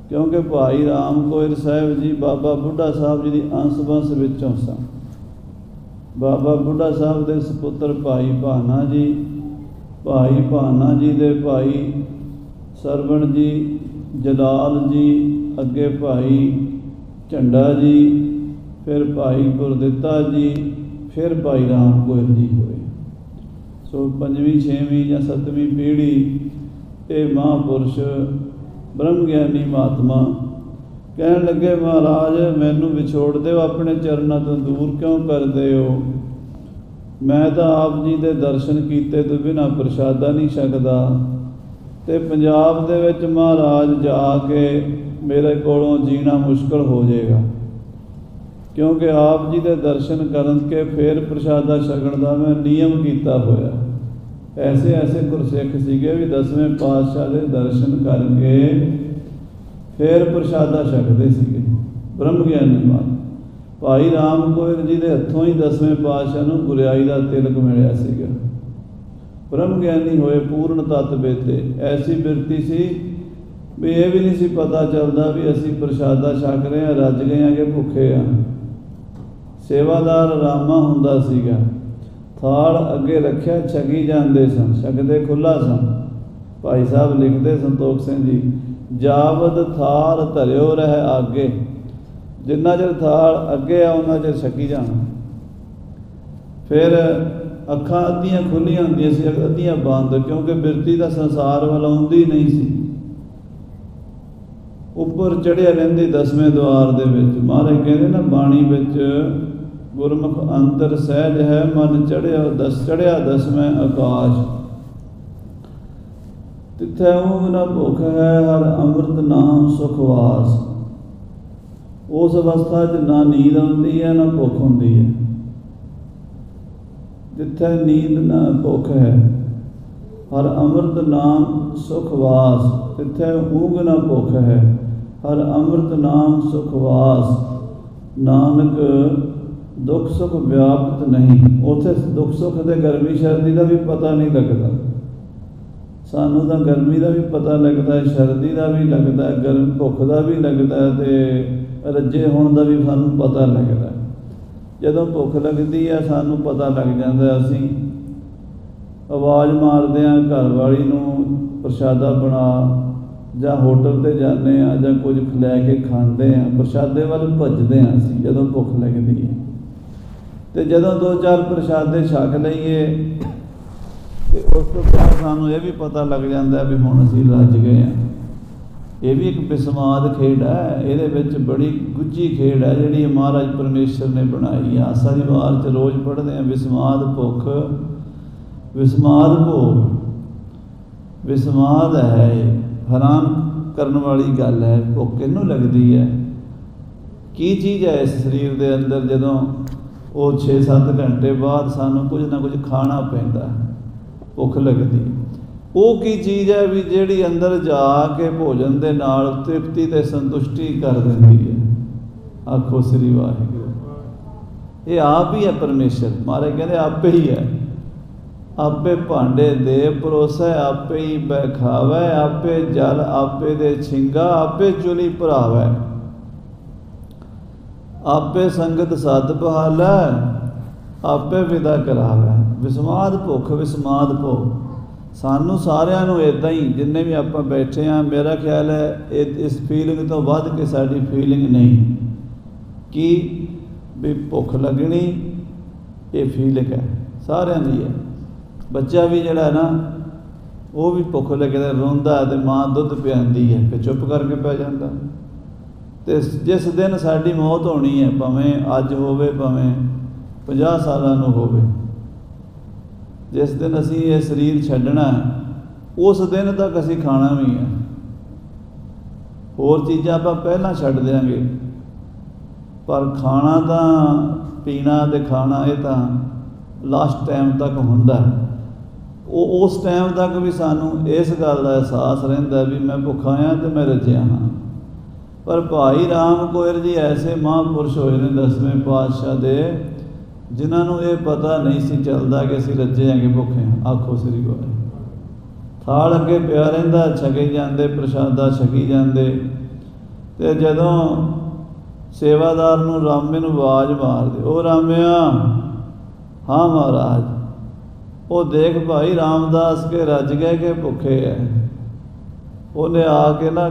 ਕਿਉਂਕਿ ਭਾਈ ਰਾਮ ਕੋਇਰ ਸਾਹਿਬ ਜੀ ਬਾਬਾ ਬੁੱਢਾ ਸਾਹਿਬ ਜੀ ਦੀ ਅੰਸ਼ ਬੰਸ ਵਿੱਚੋਂ ਸਨ। ਬਾਬਾ ਬੁੱਢਾ ਸਾਹਿਬ ਦੇ ਸਪੁੱਤਰ ਭਾਈ ਭਾਨਾ ਜੀ, ਭਾਈ ਭਾਨਾ ਜੀ ਦੇ ਭਾਈ ਸਰਵਣ ਜੀ, ਜਲਾਲ ਜੀ, ਅੱਗੇ ਭਾਈ ਝੰਡਾ ਜੀ, ਫਿਰ ਭਾਈ ਗੁਰਦਿੱਤਾ ਜੀ, ਫਿਰ ਭਾਈ ਰਾਮ ਕੋਇਰ ਜੀ ਹੋਏ। ਸੋ 5ਵੀਂ 6ਵੀਂ ਜਾਂ 7ਵੀਂ ਪੀੜ੍ਹੀ ਇਹ ਮਹਾਂਪੁਰਸ਼ ਬ੍ਰਹਮ ਗਿਆਨੀ ਮਹਾਤਮਾ ਕਹਿਣ ਲੱਗੇ, ਮਹਾਰਾਜ ਮੈਨੂੰ ਵਿਛੋੜ ਦਿਓ, ਆਪਣੇ ਚਰਨਾਂ ਤੋਂ ਦੂਰ ਕਿਉਂ ਕਰਦੇ ਹੋ? ਮੈਂ ਤਾਂ ਆਪ ਜੀ ਦੇ ਦਰਸ਼ਨ ਕੀਤੇ ਤੋਂ ਬਿਨਾਂ ਪ੍ਰਸ਼ਾਦਾ ਨਹੀਂ ਛਕਦਾ, ਅਤੇ ਪੰਜਾਬ ਦੇ ਵਿੱਚ ਮਹਾਰਾਜ ਜਾ ਕੇ ਮੇਰੇ ਕੋਲੋਂ ਜੀਣਾ ਮੁਸ਼ਕਲ ਹੋ ਜਾਏਗਾ, ਕਿਉਂਕਿ ਆਪ ਜੀ ਦੇ ਦਰਸ਼ਨ ਕਰਨ ਕੇ ਫਿਰ ਪ੍ਰਸ਼ਾਦਾ ਛਕਣ ਦਾ ਮੈਂ ਨਿਯਮ ਕੀਤਾ ਹੋਇਆ। ਐਸੇ ਐਸੇ ਗੁਰਸਿੱਖ ਸੀਗੇ ਵੀ 10ਵੇਂ ਪਾਤਸ਼ਾਹ ਦੇ ਦਰਸ਼ਨ ਕਰਕੇ ਫਿਰ ਪ੍ਰਸ਼ਾਦਾ ਛਕਦੇ ਸੀਗੇ। ਬ੍ਰਹਮ ਗਿਆਨੀ ਮਾਤ ਭਾਈ ਰਾਮ ਕੋਇਰ ਜੀ ਦੇ ਹੱਥੋਂ ਹੀ 10ਵੇਂ ਪਾਤਸ਼ਾਹ ਨੂੰ ਗੁਰਿਆਈ ਦਾ ਤਿਲਕ ਮਿਲਿਆ ਸੀਗਾ। ਬ੍ਰਹਮ ਗਿਆਨੀ ਹੋਏ, ਪੂਰਨ ਤੱਤ ਬੇਤੇ। ਐਸੀ ਬਿਰਤੀ ਸੀ ਵੀ ਇਹ ਵੀ ਨਹੀਂ ਸੀ ਪਤਾ ਚੱਲਦਾ ਵੀ ਅਸੀਂ ਪ੍ਰਸ਼ਾਦਾ ਛਕ ਰਹੇ ਹਾਂ, ਰੱਜ ਗਏ ਹਾਂ ਕਿ ਭੁੱਖੇ ਹਾਂ। ਸੇਵਾਦਾਰ ਰਾਮਾ ਹੁੰਦਾ ਸੀਗਾ, ਥਾਲ ਅੱਗੇ ਰੱਖਿਆ, ਛਕੀ ਜਾਂਦੇ ਸਨ, ਛਕਦੇ ਖੁੱਲ੍ਹਾ ਸਨ। ਭਾਈ ਸਾਹਿਬ ਲਿਖਦੇ ਸੰਤੋਖ ਸਿੰਘ ਜੀ, ਜਾਵਦ ਥਾਲ ਧਰਿਓ ਰਹਿ ਆਗੇ, ਜਿੰਨਾ ਚਿਰ ਥਾਲ ਅੱਗੇ ਆ ਉਹਨਾਂ ਚਿਰ ਛਕੀ ਜਾਣਾ। ਫਿਰ ਅੱਖਾਂ ਅੱਧੀਆਂ ਖੁੱਲ੍ਹੀਆਂ ਹੁੰਦੀਆਂ ਸੀ, ਅੱਧੀਆਂ ਬੰਦ, ਕਿਉਂਕਿ ਬਿਰਤੀ ਦਾ ਸੰਸਾਰ ਵੱਲ ਆਉਂਦੀ ਨਹੀਂ ਸੀ। ਉੱਪਰ ਚੜ੍ਹਿਆ ਰਹਿੰਦੇ 10ਵੇਂ ਦੁਆਰ ਦੇ ਵਿੱਚ। ਮਹਾਰਾਜ ਕਹਿੰਦੇ ਨਾ ਬਾਣੀ ਵਿੱਚ, ਗੁਰਮੁਖ ਅੰਤਰ ਸਹਿਜ ਹੈ, ਮਨ ਚੜ੍ਹਿਆ 10ਵੇਂ ਆਕਾਸ਼। ਤਿੱਥੈ ਊਂਘ ਨ ਭੁੱਖ ਹੈ, ਹਰ ਅੰਮ੍ਰਿਤ ਨਾਮ ਸੁਖ ਵਾਸ। ਉਸ ਅਵਸਥਾ 'ਚ ਨਾ ਨੀਂਦ ਆਉਂਦੀ ਹੈ, ਨਾ ਭੁੱਖ ਹੁੰਦੀ ਹੈ। ਜਿੱਥੇ ਨੀਂਦ ਨਾ ਭੁੱਖ ਹੈ, ਹਰ ਅੰਮ੍ਰਿਤ ਨਾਮ ਸੁਖ ਵਾਸ। ਤਿੱਥੇ ਊਂਘ ਨਾ ਭੁੱਖ ਹੈ, ਹਰ ਅੰਮ੍ਰਿਤ ਨਾਮ ਸੁਖ ਵਾਸ। ਨਾਨਕ ਦੁੱਖ ਸੁੱਖ ਵਿਆਪਤ ਨਹੀਂ। ਉੱਥੇ ਦੁੱਖ ਸੁੱਖ ਦੇ ਗਰਮੀ ਸਰਦੀ ਦਾ ਵੀ ਪਤਾ ਨਹੀਂ ਲੱਗਦਾ। ਸਾਨੂੰ ਤਾਂ ਗਰਮੀ ਦਾ ਵੀ ਪਤਾ ਲੱਗਦਾ, ਸਰਦੀ ਦਾ ਵੀ ਲੱਗਦਾ, ਗਰਮ ਭੁੱਖ ਦਾ ਵੀ ਲੱਗਦਾ, ਅਤੇ ਰੱਜੇ ਹੋਣ ਦਾ ਵੀ ਸਾਨੂੰ ਪਤਾ ਲੱਗਦਾ। ਜਦੋਂ ਭੁੱਖ ਲੱਗਦੀ ਹੈ ਸਾਨੂੰ ਪਤਾ ਲੱਗ ਜਾਂਦਾ, ਅਸੀਂ ਆਵਾਜ਼ ਮਾਰਦੇ ਹਾਂ ਘਰ ਵਾਲੀ ਨੂੰ, ਪ੍ਰਸ਼ਾਦਾ ਬਣਾ, ਜਾਂ ਹੋਟਲ 'ਤੇ ਜਾਂਦੇ ਹਾਂ, ਜਾਂ ਕੁਝ ਲੈ ਕੇ ਖਾਂਦੇ ਹਾਂ, ਪ੍ਰਸ਼ਾਦੇ ਵੱਲ ਭੱਜਦੇ ਹਾਂ ਅਸੀਂ ਜਦੋਂ ਭੁੱਖ ਲੱਗਦੀ ਹੈ। ਅਤੇ ਜਦੋਂ 2-4 ਪ੍ਰਸ਼ਾਦੇ ਛਕ ਲਈਏ ਅਤੇ ਉਸ ਤੋਂ ਬਾਅਦ ਸਾਨੂੰ ਇਹ ਵੀ ਪਤਾ ਲੱਗ ਜਾਂਦਾ ਵੀ ਹੁਣ ਅਸੀਂ ਰੱਜ ਗਏ ਹਾਂ। ਇਹ ਵੀ ਇੱਕ ਬਿਸਮਾਦ ਖੇਡ ਹੈ, ਇਹਦੇ ਵਿੱਚ ਬੜੀ ਗੁੱਝੀ ਖੇਡ ਹੈ ਜਿਹੜੀ ਮਹਾਰਾਜ ਪਰਮੇਸ਼ਰ ਨੇ ਬਣਾਈ ਹੈ। ਆਸਾ ਦੀ ਵਾਰ 'ਚ ਰੋਜ਼ ਪੜ੍ਹਦੇ ਹਾਂ, ਵਿਸਮਾਦ ਭੁੱਖ, ਵਿਸਮਾਦ ਭੋਗ। ਵਿਸਮਾਦ ਹੈ, ਹੈਰਾਨ ਕਰਨ ਵਾਲੀ ਗੱਲ ਹੈ। ਭੁੱਖ ਕਿਹਨੂੰ ਲੱਗਦੀ ਹੈ? ਕੀ ਚੀਜ਼ ਹੈ ਇਸ ਸਰੀਰ ਦੇ ਅੰਦਰ ਜਦੋਂ ਉਹ 6-7 ਘੰਟੇ ਬਾਅਦ ਸਾਨੂੰ ਕੁਝ ਨਾ ਕੁਝ ਖਾਣਾ ਪੈਂਦਾ, ਭੁੱਖ ਲੱਗਦੀ। ਉਹ ਕੀ ਚੀਜ਼ ਹੈ ਵੀ ਜਿਹੜੀ ਅੰਦਰ ਜਾ ਕੇ ਭੋਜਨ ਦੇ ਨਾਲ ਤ੍ਰਿਪਤੀ ਅਤੇ ਸੰਤੁਸ਼ਟੀ ਕਰ ਦਿੰਦੀ ਹੈ? ਆਖੋ ਸ੍ਰੀ ਵਾਹਿਗੁਰੂ। ਇਹ ਆਪ ਹੀ ਹੈ ਪਰਮੇਸ਼ਰ। ਮਹਾਰਾਜ ਕਹਿੰਦੇ ਆਪੇ ਹੀ ਹੈ। ਆਪੇ ਭਾਂਡੇ ਦੇ ਪਰੋਸੈ, ਆਪੇ ਹੀ ਬੈਖਾਵੈ, ਆਪੇ ਜਲ ਆਪੇ ਦੇ ਛਿੰਗਾ, ਆਪੇ ਚੁਲੀ ਭਰਾਵੈ, ਆਪੇ ਸੰਗਤ ਸੱਤ ਬਹਾਲੈ, ਆਪੇ ਵਿਦਾ ਕਰਾਵੈ। ਵਿਸਮਾਦ ਭੁੱਖ, ਵਿਸਮਾਦ ਭੋਗ। ਸਾਨੂੰ ਸਾਰਿਆਂ ਨੂੰ ਇੱਦਾਂ ਹੀ, ਜਿੰਨੇ ਵੀ ਆਪਾਂ ਬੈਠੇ ਹਾਂ, ਮੇਰਾ ਖਿਆਲ ਹੈ ਇਸ ਫੀਲਿੰਗ ਤੋਂ ਵੱਧ ਕੇ ਸਾਡੀ ਫੀਲਿੰਗ ਨਹੀਂ ਕਿ ਵੀ ਭੁੱਖ ਲੱਗਣੀ, ਇਹ ਫੀਲਿੰਗ ਹੈ ਸਾਰਿਆਂ ਦੀ ਹੈ। ਬੱਚਾ ਵੀ ਜਿਹੜਾ ਨਾ ਉਹ ਵੀ ਭੁੱਖ ਲੱਗਦਾ, ਰੋਂਦਾ ਅਤੇ ਮਾਂ ਦੁੱਧ ਪਿਆਉਂਦੀ ਹੈ, ਫਿਰ ਚੁੱਪ ਕਰਕੇ ਪੈ ਜਾਂਦਾ। ਅਤੇ ਜਿਸ ਦਿਨ ਸਾਡੀ ਮੌਤ ਹੋਣੀ ਹੈ, ਭਾਵੇਂ ਅੱਜ ਹੋਵੇ ਭਾਵੇਂ 50 ਸਾਲਾਂ ਨੂੰ ਹੋਵੇ, ਜਿਸ ਦਿਨ ਅਸੀਂ ਇਹ ਸਰੀਰ ਛੱਡਣਾ ਉਸ ਦਿਨ ਤੱਕ ਅਸੀਂ ਖਾਣਾ ਵੀ ਹੈ। ਹੋਰ ਚੀਜ਼ਾਂ ਆਪਾਂ ਪਹਿਲਾਂ ਛੱਡ ਦਿਆਂਗੇ, ਪਰ ਖਾਣਾ ਤਾਂ, ਪੀਣਾ ਅਤੇ ਖਾਣਾ ਇਹ ਤਾਂ ਲਾਸਟ ਟਾਈਮ ਤੱਕ ਹੁੰਦਾ। ਉਹ ਉਸ ਟਾਈਮ ਤੱਕ ਵੀ ਸਾਨੂੰ ਇਸ ਗੱਲ ਦਾ ਅਹਿਸਾਸ ਰਹਿੰਦਾ ਵੀ ਮੈਂ ਭੁੱਖਾ ਹਾਂ ਅਤੇ ਮੈਂ ਰੱਜਿਆ ਹਾਂ। ਪਰ ਭਾਈ ਰਾਮ ਕੋਇਰ ਜੀ ਐਸੇ ਮਹਾਂਪੁਰਸ਼ ਹੋਏ ਨੇ 10ਵੇਂ ਪਾਤਸ਼ਾਹ ਦੇ, ਜਿਨ੍ਹਾਂ ਇਹ ਪਤਾ नहीं सी चलता कि असीं रज्जे हैं कि भुखे हैं। आखो श्री वाहिगुरू। थाल अगे पिया रहिंदा, छके जाते, प्रशादा छकी जाते, तो जदों सेवादार नूं रामे नूं आवाज़ मारदे, ओ रामिया, हाँ महाराज, वो देख भाई रामदास के रज गए कि भुखे है। उन्हें आके ना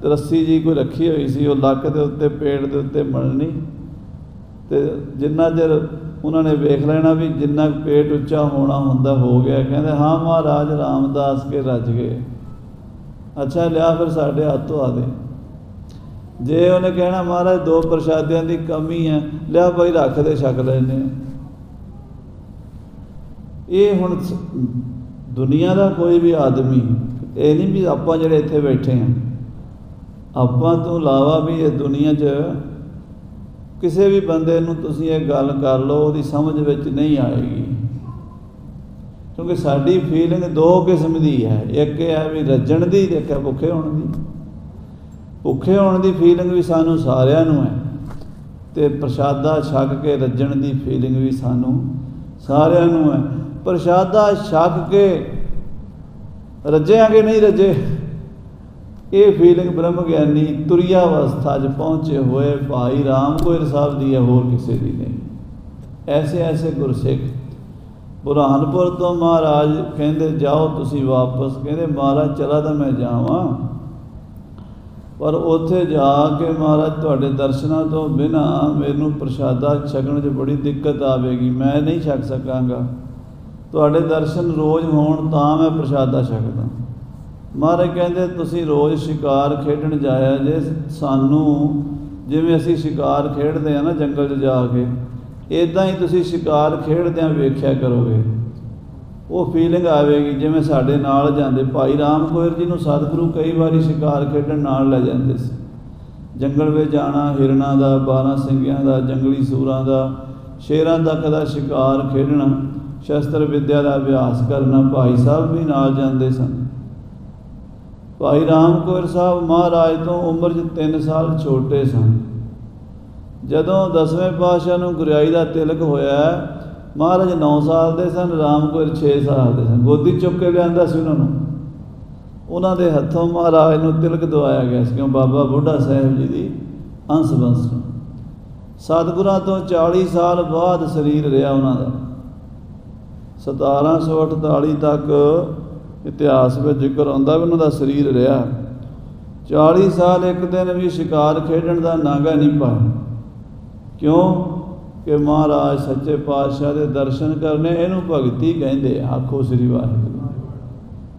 रस्सी जी कोई रखी हुई सी, वो लक के उत्ते पेट के उत्ते मलनी, तो जिन्ना चਿਰ उन्होंने वेख लेना भी जिन्ना पेट उच्चा होना हुंदा हो गया। कहते हाँ महाराज रामदास के रज गए। अच्छा लिया फिर साढ़े हाथ धो दे। जे उन्हें कहना महाराज दो प्रशादियां की कमी है, लिया भाई रख दे, छक लेने। ये हुण दुनिया का कोई भी आदमी, ये नहीं भी आपां जिहड़े इत्थे बैठे हैं, आपां तो इलावा भी ये दुनिया च किसी भी बंदे नूं तुसीं ये गल कर लो, उहदी समझ विच नहीं आएगी। क्योंकि साडी फीलिंग दो किस्म की है, एक है भी रज्जण की, एक है भुखे होने की। भुखे होने की फीलिंग भी सानू सारिਆਂ ਨੂੰ है, तो प्रशादा छक के रज्जण की फीलिंग भी सानू सारिਆਂ ਨੂੰ है। प्रशादा छक के रजे कि नहीं रजे, ये फीलिंग ब्रह्म ज्ञानी तुरिया अवस्था च पहुँचे हुए भाई राम गोयर साहब दी है, होर किसी की नहीं। ऐसे ऐसे गुरसिख बुरहानपुर तो महाराज कहते जाओ तुसी वापस, कहते महाराज चला तो मैं जावां, पर उत्थे जाके महाराज तुहाडे दर्शनां तो बिना मैनूं प्रशादा छकण च बड़ी दिक्कत आवेगी, मैं नहीं छक सकांगा। तुहाडे दर्शन रोज़ होण तां मैं प्रशादा छकदा। महाराज कहते तुसी रोज़ शिकार खेडण जाया जे, सानू जिवें असीं शिकार खेडदे हैं ना जंगल च जाके, इदां ही तुसी शिकार खेडदिआं वेख्या करोगे, वो फीलिंग आवेगी जिवें साडे नाल जांदे। भाई राम गोयर जी नूं सतगुरु कई बारी शिकार खेडण नाल लै जांदे सी। जंगल में जाना, हिरणां दा, 12 सिंगियां दा, जंगली सूरां दा, शेरां तक दा शिकार खेडना, शस्त्र विद्या का अभ्यास करना, भाई साहब भी नाल जांदे सन। भाई राम गोयर साहब महाराज तो उम्र च 3 साल छोटे सन। जदों 10वें पातशाह नूं गुरियाई का तिलक होया, महाराज 9 साल के सन, राम गोयर 6 साल के सन। गोदी चुक के लिया सी उन्होंने, उन्होंने हथों महाराज नूं तिलक दवाया गया क्यों बाबा बुढ़ा साहब जी की अंश बंश। सतगुरां तो 40 साल बाद शरीर रहा उन्होंने, 1748 तक इतिहास में जिक्र आंदा भी उन्होंने शरीर रहा। 40 साल एक दिन भी शिकार खेडण का नागा नहीं पाया। क्यों कि महाराज सच्चे पातशाह के दर्शन करने, इनू भगती कहते। आखो श्री वाहिगुरू।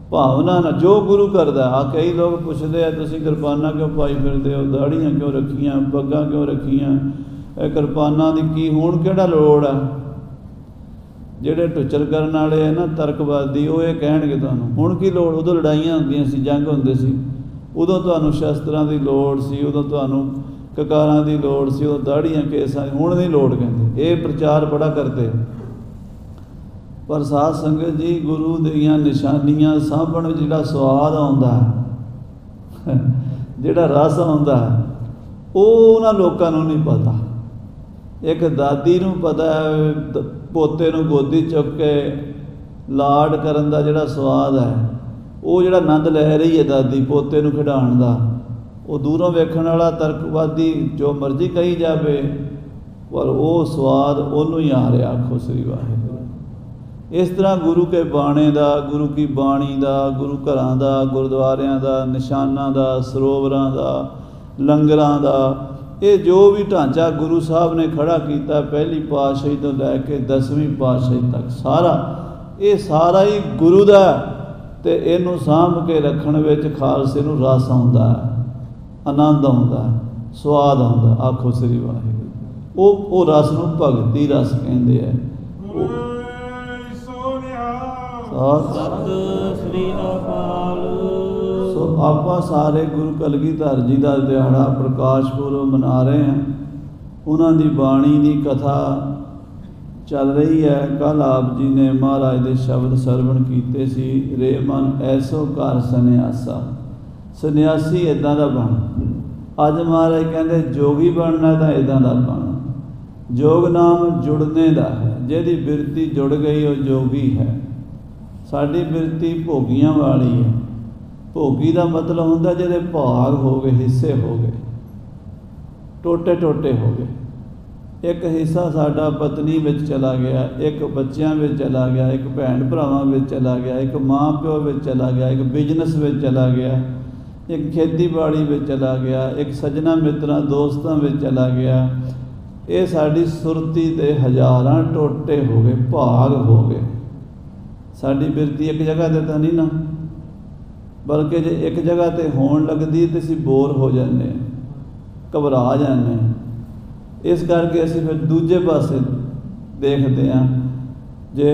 भावना ना जो गुरु करता। कई लोग पूछते हैं तुसीं किरपाना क्यों पाई फिरदे हो, दाड़ियाँ क्यों रखियां, पग्गां क्यों रखियां, किरपाना की की हुण किहड़ा लोड़ है। ਜਿਹੜੇ ਟੁੱਚਰ ਕਰਨ ਵਾਲੇ ਹੈ ਨਾ ਤਰਕਵਾਦੀ, ਉਹ ਇਹ ਕਹਿਣਗੇ ਤੁਹਾਨੂੰ ਹੁਣ ਕੀ ਲੋੜ, ਉਦੋਂ ਲੜਾਈਆਂ ਹੁੰਦੀਆਂ ਸੀ, ਜੰਗ ਹੁੰਦੇ ਸੀ, ਉਦੋਂ ਤੁਹਾਨੂੰ ਸ਼ਸਤਰਾਂ ਦੀ ਲੋੜ ਸੀ, ਉਦੋਂ ਤੁਹਾਨੂੰ ਕਕਾਰਾਂ ਦੀ ਲੋੜ ਸੀ, ਉਦੋਂ ਦਾੜੀਆਂ ਕੇਸਾਂ ਦੀ, ਹੁਣ ਨਹੀਂ ਲੋੜ ਕਹਿੰਦੇ। ਇਹ ਪ੍ਰਚਾਰ ਬੜਾ ਕਰਦੇ। ਪਰ ਸਾਧ ਸੰਗਤ ਜੀ ਗੁਰੂ ਦੀਆਂ ਨਿਸ਼ਾਨੀਆਂ ਸਾਂਭਣ ਵਿੱਚ ਜਿਹੜਾ ਸਵਾਦ ਆਉਂਦਾ, ਜਿਹੜਾ ਰਸ ਆਉਂਦਾ, ਉਹ ਉਹਨਾਂ ਲੋਕਾਂ ਨੂੰ ਨਹੀਂ ਪਤਾ। एक दादी नूं पता है पोते नूं गोदी चुक के लाड करन दा जिहड़ा स्वाद है, वो जिहड़ा आनंद लै रही है दादी पोते नूं खिडाउण दा, वो दूरों वेखण वाला तर्कवादी जो मर्जी कही जावे, पर वो स्वाद उहनूं ही आ रहा। आखो श्री वाहिगुरू। इस तरह गुरु के बाणे दा, गुरु की बाणी दा, गुरु घरां दा, गुरुद्वारियां दा, निशानां दा, सरोवरां दा, लंगरां दा, ये जो भी ढांचा गुरु साहब ने खड़ा किया पहली पातशाही तो लैके 10वीं पातशाही तक, सारा ये सारा ही गुरु दा, ते इनू सांभ के रखण विच खालसे नूं रस आउंदा, आनंद आउंदा, स्वाद आउंदा। आखो श्री वाहिगुरू। वो रस नूं भगती रस कहंदे आ। सत श्री अकाल। सो आपां सारे गुरु कलगीधर जी का दिहाड़ा प्रकाश पुरब मना रहे हैं। उन्हों की बाणी की कथा चल रही है। कल आप जी ने महाराज के शब्द सरवण किए सी, रे मन ऐसो कर सन्यासा, सन्यासी इदां दा बन। अज महाराज कहते जोगी बनना तो इदां दा बन। जोग नाम जुड़ने का है, जिहदी बिरती जुड़ गई वो जोगी है। साडी बिरती भोगियां वाली है। भोगी का मतलब हुंदा जिहदे भाग हो गए, हिस्से हो गए, टोटे टोटे हो गए। एक हिस्सा साडा पत्नी विच चला गया, एक बच्चों में चला गया, एक भैन भरावां में चला गया, एक माँ प्यो में चला गया, एक बिजनेस में चला गया, एक खेतीबाड़ी में चला गया, एक सजना मित्रां दोस्तां में चला गया। ये साडी सुरती दे हज़ारां टोटे हो गए, भाग हो गए। साडी बिरती एक जगह ते तां नहीं ना, बल्कि जे एक जगह ते होण लगदी ते असीं बोर हो जाने, घबरा जाने। इस करके असीं फिर दूजे पासे देखते हैं। जे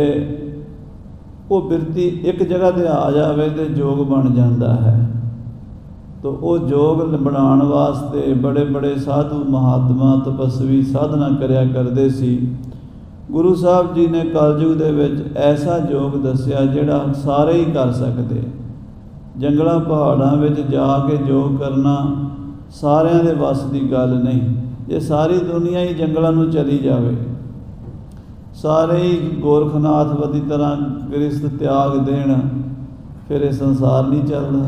वो बिरती एक जगह ते आ जाए तो जोग बन जाता है। तो वो जोग बनाने वास्ते बड़े बड़े साधु महात्मा तपस्वी साधना करया करते सी। गुरु साहब जी ने कलयुग दे विच ऐसा जोग दस्या जिहड़ा सारे ही कर सकते। जंगलों पहाड़ों में जाके योग करना सारिਆਂ ਦੇ वस की गल नहीं। जे सारी दुनिया ही जंगलों में चली जाए, सारे ही गोरखनाथ की तरह गृहस्थ त्याग देण, फिर ये संसार नहीं चलता।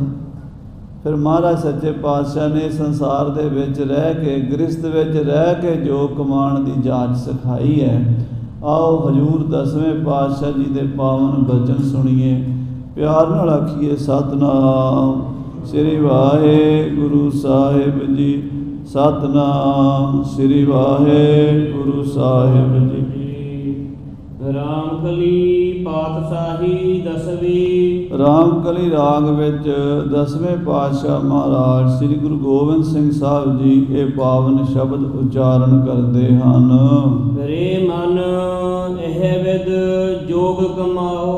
फिर महाराज सच्चे पातशाह ने संसार दे विच रह के, गृहस्थ विच रह के योग कमाण की जाच सिखाई है। आओ हजूर 10वें पातशाह जी के पावन बचन सुनिए, प्यार नाल आखिए सतनाम श्री वाहेगुरु साहिब जी। सतनाम श्री वाहेगुरु साहिब जी। रामकली पातशाही 10वीं। रामकली राग विच 10वें पातशाह महाराज श्री गुरु गोबिंद सिंह साहब जी ये पावन शब्द उच्चारण करते हैं। रे मन एह विद जोग कमाओ।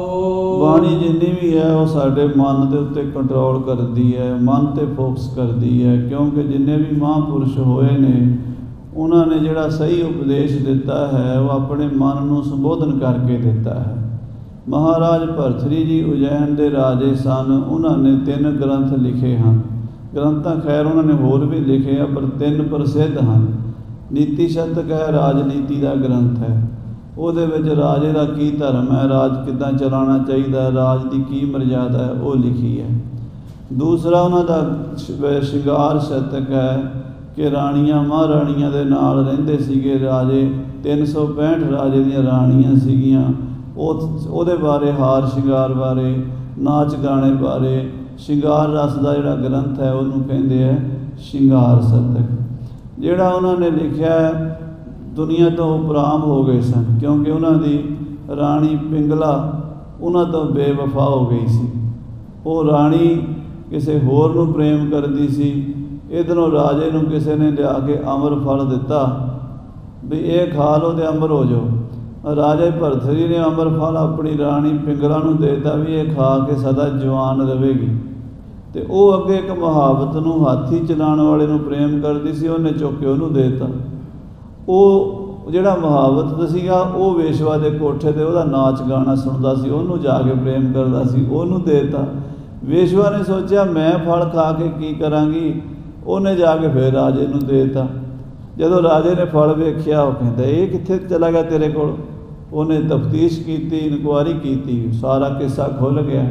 बाणी जिन्नी भी है वो साडे मन के उत्ते कंट्रोल करती है, मन ते फोकस करती है। क्योंकि जिन्ने भी महापुरुष होए ने उन्होंने जिहड़ा सही उपदेश दिता है वो अपने मन को संबोधन करके दिता है। महाराज भरथरी जी उज्जैन के राजे सन। उन्होंने 3 ग्रंथ लिखे हैं। ग्रंथ खैर उन्होंने होर भी लिखे हैं, पर 3 प्रसिद्ध हैं। नीति शतक है, राजनीति का ग्रंथ है। ਉਹਦੇ ਵਿੱਚ राजे का की धर्म है, राज किदां चलाना चाहिए, राज की की मर्यादा है, वो लिखी है। दूसरा उन्होंने श्रृंगार शतक है कि राणियां महाराणियां दे नाल रहिंदे सीगे राजे। 365 राजे दी राणियां सीगियां। ਉਹਦੇ बारे हार श्रृंगार बारे, नाच गाने बारे, श्रृंगार रस का जिहड़ा ग्रंथ है उन्होंने कहते हैं श्रृंगार शतक। जिहड़ा उन्होंने लिखा है दुनिया तो उपराम हो गए सन, क्योंकि उन्होंने राणी पिंगला उन्होंने तो बेवफा हो गई सी। वो राणी किसी होर नूं प्रेम करती सी। इधरों राजे नूं किसी ने लिया के अमर फल दिता भी ये खा लो तो अमर हो जाओ। राजे भरथरी ने अमर फल अपनी राणी पिंगला नूं देता भी ये खा के सदा जवान रहेगी। तो वो अगे एक महावत नूं हाथी चलाने वाले नूं प्रेम करती सी, उन्हें चुक के उन्होंने देता। वो जिहड़ा महावत सीगा वो वेशवा के कोठे ते उहदा नाच गाना सुनता सी, उन्होंने जाके प्रेम करता सी, उन्होंने देता। वेशवा ने सोचा मैं फल खा के की करांगी, उन्हें जाके फिर राजे नूं देता। जदों राजे ने फल वेख्या वो कहता ये कित्थे चला गया तेरे कोल। उन्हें तफ्तीश की, इनकुआरी की, सारा किस्सा खुल गया।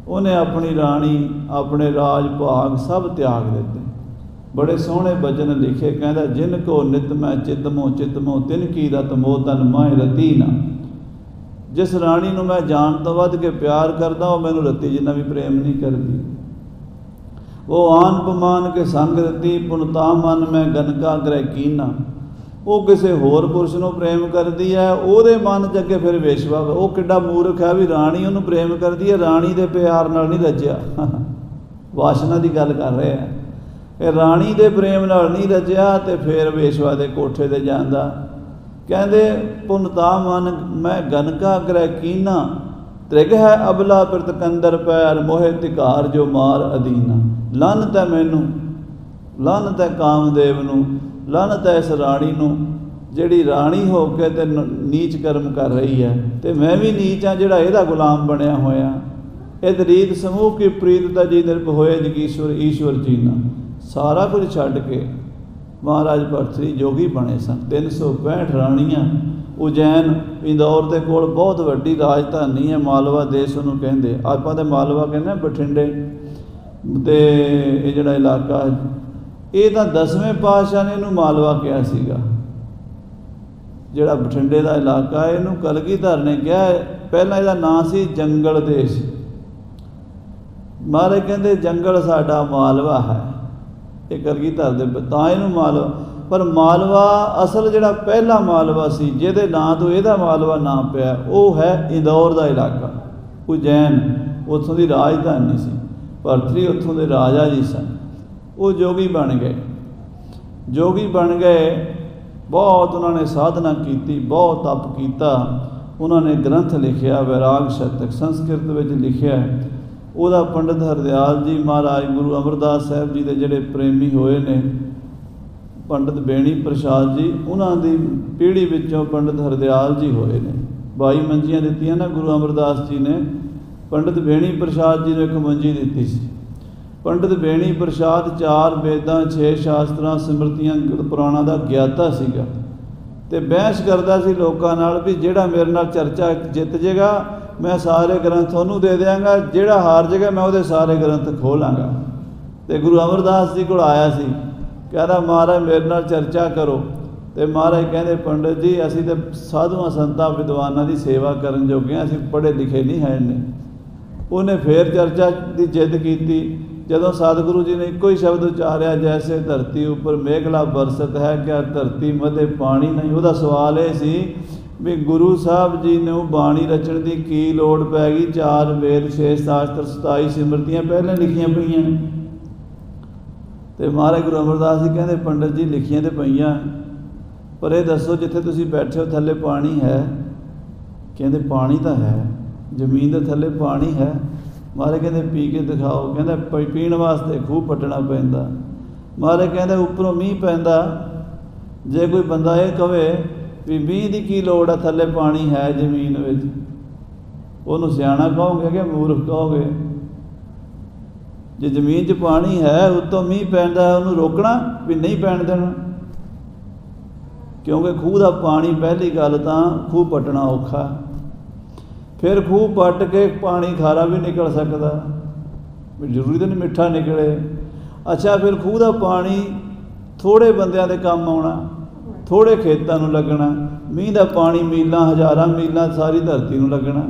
उन्हें अपनी राणी अपने राज भाग सब त्याग दिते। बड़े सोहने बचन लिखे, कहता जिन को नित मैं चितमो तिन की रत मोह तन माए रती ना। जिस राणी नूं मैं जान तो वध के प्यार करदा वो मैनूं रती जिन्ना भी प्रेम नहीं करती। वो आन पमान के संग रती पुनता मन मैं गनका ग्रह कीना। वो किसी होर पुरुष नूं प्रेम करती है, ਉਹਦੇ मन च अगे फिर वेशवा। वो किड्डा मूर्ख है भी राणी उन्होंने प्रेम करती है, राणी के प्यार नाल नहीं रजिया। वासना की गल कर रहे हैं। राणी दे प्रेम नाल नहीं रजिया तो फिर वेशवा के कोठे ते जांदा। कहते पुनता मन मैं गनका ग्रह कीना। त्रिग है अबला प्रतकंदर पैर मोहे तिकार जो मार अधीना। लन तै मैनू, लन तै कामदेव नूं, लन तै इस राणी नूं जिहड़ी राणी हो के ते नीच कर्म कर रही है, तो मैं भी नीच हाँ जिहड़ा इहदा गुलाम बनया होया। इस रीत समूह की प्रीत दा जी निर्भ होए जगीश्वर ईश्वर चीना। सारा कुछ छड्ड के महाराज भर्तरी जोगी बने सन। 365 राणियाँ। उज्जैन इंदौर के कोल बहुत वड्डी राजधानी है, मालवा देश उन्होंने कहिंदे। आपां ते मालवा कहने बठिंडे ते ये जिहड़ा इलाका ये तां 10वें पातशाह ने इहनूं मालवा कहा सीगा। जिहड़ा बठिंडे का इलाका है इहनूं कलगीधर ने कहा, पहलां इहदा नाम सी जंगल देश। महाराज कहंदे जंगल साडा मालवा है, ये कलगीधर दे तां इहनूं मालवा। पर मालवा असल जिहड़ा पहला मालवा सी जिहदे नाम तो इहदा मालवा नाम पिया, वो है इंदौर का इलाका। उज्जैन उत्थों की राजधानी सी। भर्तरी उत्थों के राजा जी सन। वो जोगी बन गए। जोगी बन गए, बहुत उन्होंने साधना की, बहुत तप किया। उन्होंने ग्रंथ लिखिया वैराग शतक संस्कृत में लिखिया। ਉਹਦਾ पंडित हरदयाल जी महाराज गुरु अमरदास साहब जी के जोड़े प्रेमी होए ने, पंडित बेणी प्रसाद जी, उन्होंने पीढ़ी विचों पंडित हरदयाल जी होए ने। 22 मंजियां दित्तियां ना गुरु अमरदास जी ने। पंडित बेणी प्रसाद जी ने एक मंजी दी सी। पंडित बेणी प्रसाद 4 वेदां 6 शास्त्रां सिमरतियां पुराणों का ज्ञाता सीगा ते बहस करता सी लोकां नाल भी जिहड़ा मेरे नाल चर्चा जित जेगा मैं सारे ग्रंथ उन्होंने दे देंगा, जिहड़ा हार जाएगा मैं वो सारे ग्रंथ खोलांगा। तो गुरु अमरदास जी को आया सी, कहता महाराज मेरे नाल चर्चा करो। तो महाराज कहते पंडित जी असीं तो साधुआं संतां विद्वानां की सेवा करन जोगे, असीं पढ़े लिखे नहीं है ने। उन्हें फिर चर्चा की जिद की। जदों सतगुरु जी ने एको ही शब्द उचारिया, जैसे धरती उपर मेघला बरसत है क्या धरती मध्य पानी नहीं। वह सवाल ये सी भी गुरु साहब जी ने बाणी रचन की की लोड़ पै गई। 4 वेद 6 शास्त्र 27 सिमरतियां पहले लिखियां पईयां। तो महाराज गुरु अमरदास जी कहते पंडित जी लिखियां तो पईयां, पर यह दसो जिथे तुसीं बैठे हो थल्ले पानी है? कहते पानी तो है, जमीन के थल्ले पानी है। महाराज कहते पी के दिखाओ। कहते पीण वास्ते खूह पट्टना पैंदा। महाराज कहते उपरों मीह पैंदा। जे कोई बंदा ये कहे भी मीह की की लोड़ है, थल्ले पानी है जमीन में, उन्होंने सियाणा कहोगे कि मूर्ख कहोगे? जे जमीन च पानी है उत्तों मीह पैंदा है, उन्होंने रोकना भी नहीं पैण देना? क्योंकि खूह का पानी पहली गल तो खूह पट्टना औखा, फिर खूह पट के पानी खारा भी निकल सकता, जरूरी तो नहीं मिठा निकले। अच्छा फिर खूह का पानी थोड़े बंदियां दे काम आउणा, थोड़े खेतों नूं लगना। मीह का पानी मीलां हज़ारां मीलां सारी धरती नूं लगना।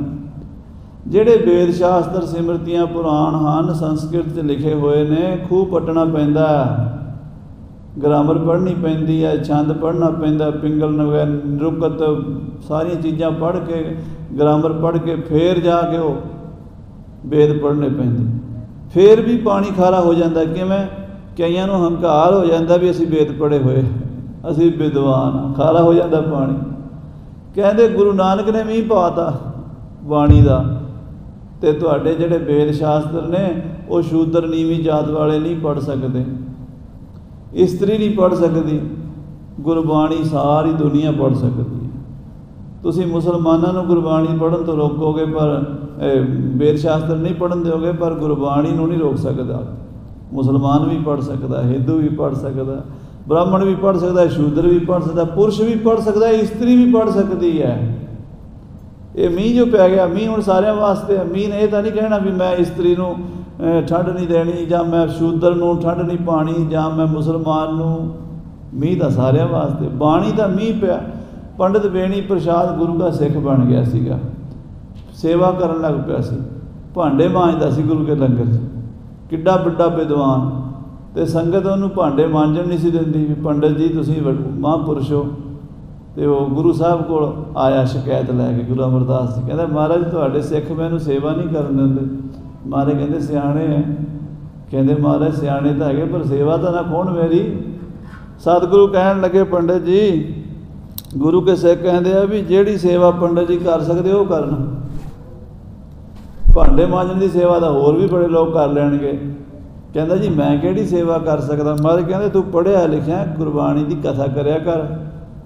जिहड़े वेद शास्त्र सिमरतियां पुराण हैं संस्कृत च लिखे हुए ने, खूह पट्टना पैंदा, ग्रामर पढ़नी पैंदी है, छंद पढ़ना पैंदा, पिंगल निरुकत सारिया चीज़ां पढ़ के ग्रामर पढ़ के फिर जाके वो वेद पढ़ने पैंदे। फिर भी पानी खारा हो जाता। किवें? कईयां नूं हंकार हो जाता भी असीं वेद पढ़े हुए, असीं विद्वान, खारा हो जाता पानी। कहते गुरु नानक ने मीह पाता बाणी का, तो तुहाडे जिहड़े वेद शास्त्र ने वो शूद्र नीवीं जात वाले नहीं पढ़ सकते, इस्त्री नहीं पढ़ सकती, गुरबाणी सारी दुनिया पढ़ सकती है। तुसीं मुसलमानों नूं गुरबाणी पढ़न तो रोकोगे पर वेद शास्त्र नहीं पढ़न दोगे, पर गुरबाणी नूं नहीं रोक सकता। मुसलमान भी पढ़ सकता, हिंदू भी पढ़ सकता, ब्राह्मण भी पढ़ सकता, शूद्र भी पढ़ सकता, पुरुष भी पढ़ सकता, स्त्री भी पढ़ सकती है। ये मीह जो पै गया, मीह हुण सारिਆਂ वास्ते है। मीह ने यह तो नहीं कहना भी मैं स्त्री नूं ठंड नहीं देनी, जां मैं शूद्र नूं ठंड नहीं पानी, जां मैं मुसलमान नूं। मीह तो सारिਆਂ वास्ते। बाणी का मीह पिया। पंडित बेणी प्रसाद गुरु का सिख बन गया सीगा, सेवा करन लग पिया सी, भांडे मांजदा सी गुरु के लंगर च। किड्डा बड़ा विद्वान, तो संगत उन्होंने भांडे मांजन नहीं सी दिंदी भी पंडित जी तुसीं महापुरुष हो। तो वो गुरु साहब को आया शिकायत लैके गुरु अमरदास जी, कहता महाराज तुहाडे सिख मैनूं सेवा नहीं करन दिंदे। महाराज कहते सियाणे है। कहते महाराज सियाणे तो है पर सेवा तो ना कौन मेरी। सतगुरु कहन लगे पंडित जी, गुरु के सिख कहते हैं भी जिहड़ी सेवा पंडित जी कर सकते वो करन, भांडे मांजन की सेवा तो होर भी बड़े लोग कर लैणगे। कहता जी मैं किहड़ी सेवा कर सकदा। महाराज कहते तू पढ़िया लिखिया, गुरबाणी की कथा करया कर,